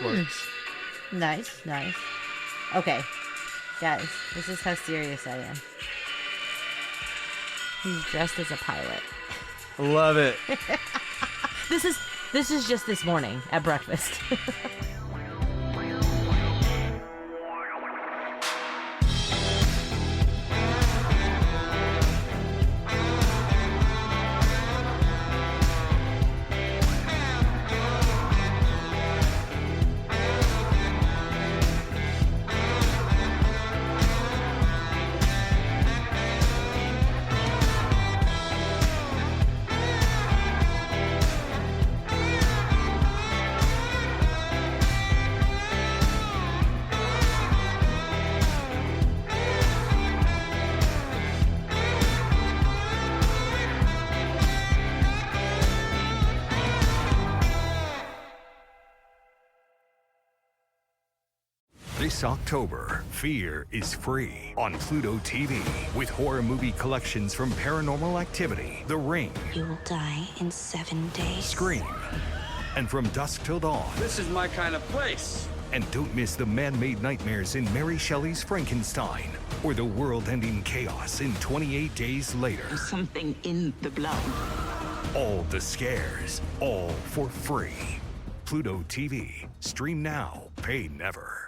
works. Nice. Okay, guys, this is how serious I am. He's dressed as a pilot. Love it. This is just this morning at breakfast. This October, Fear is free on Pluto TV with horror movie collections from Paranormal Activity, The Ring, You will die in 7 days. Scream, and From Dusk Till Dawn. This is my kind of place. And don't miss the man-made nightmares in Mary Shelley's Frankenstein or the world-ending chaos in 28 Days Later. Something in the blood. All the scares, all for free. Pluto TV. Stream now, pay never.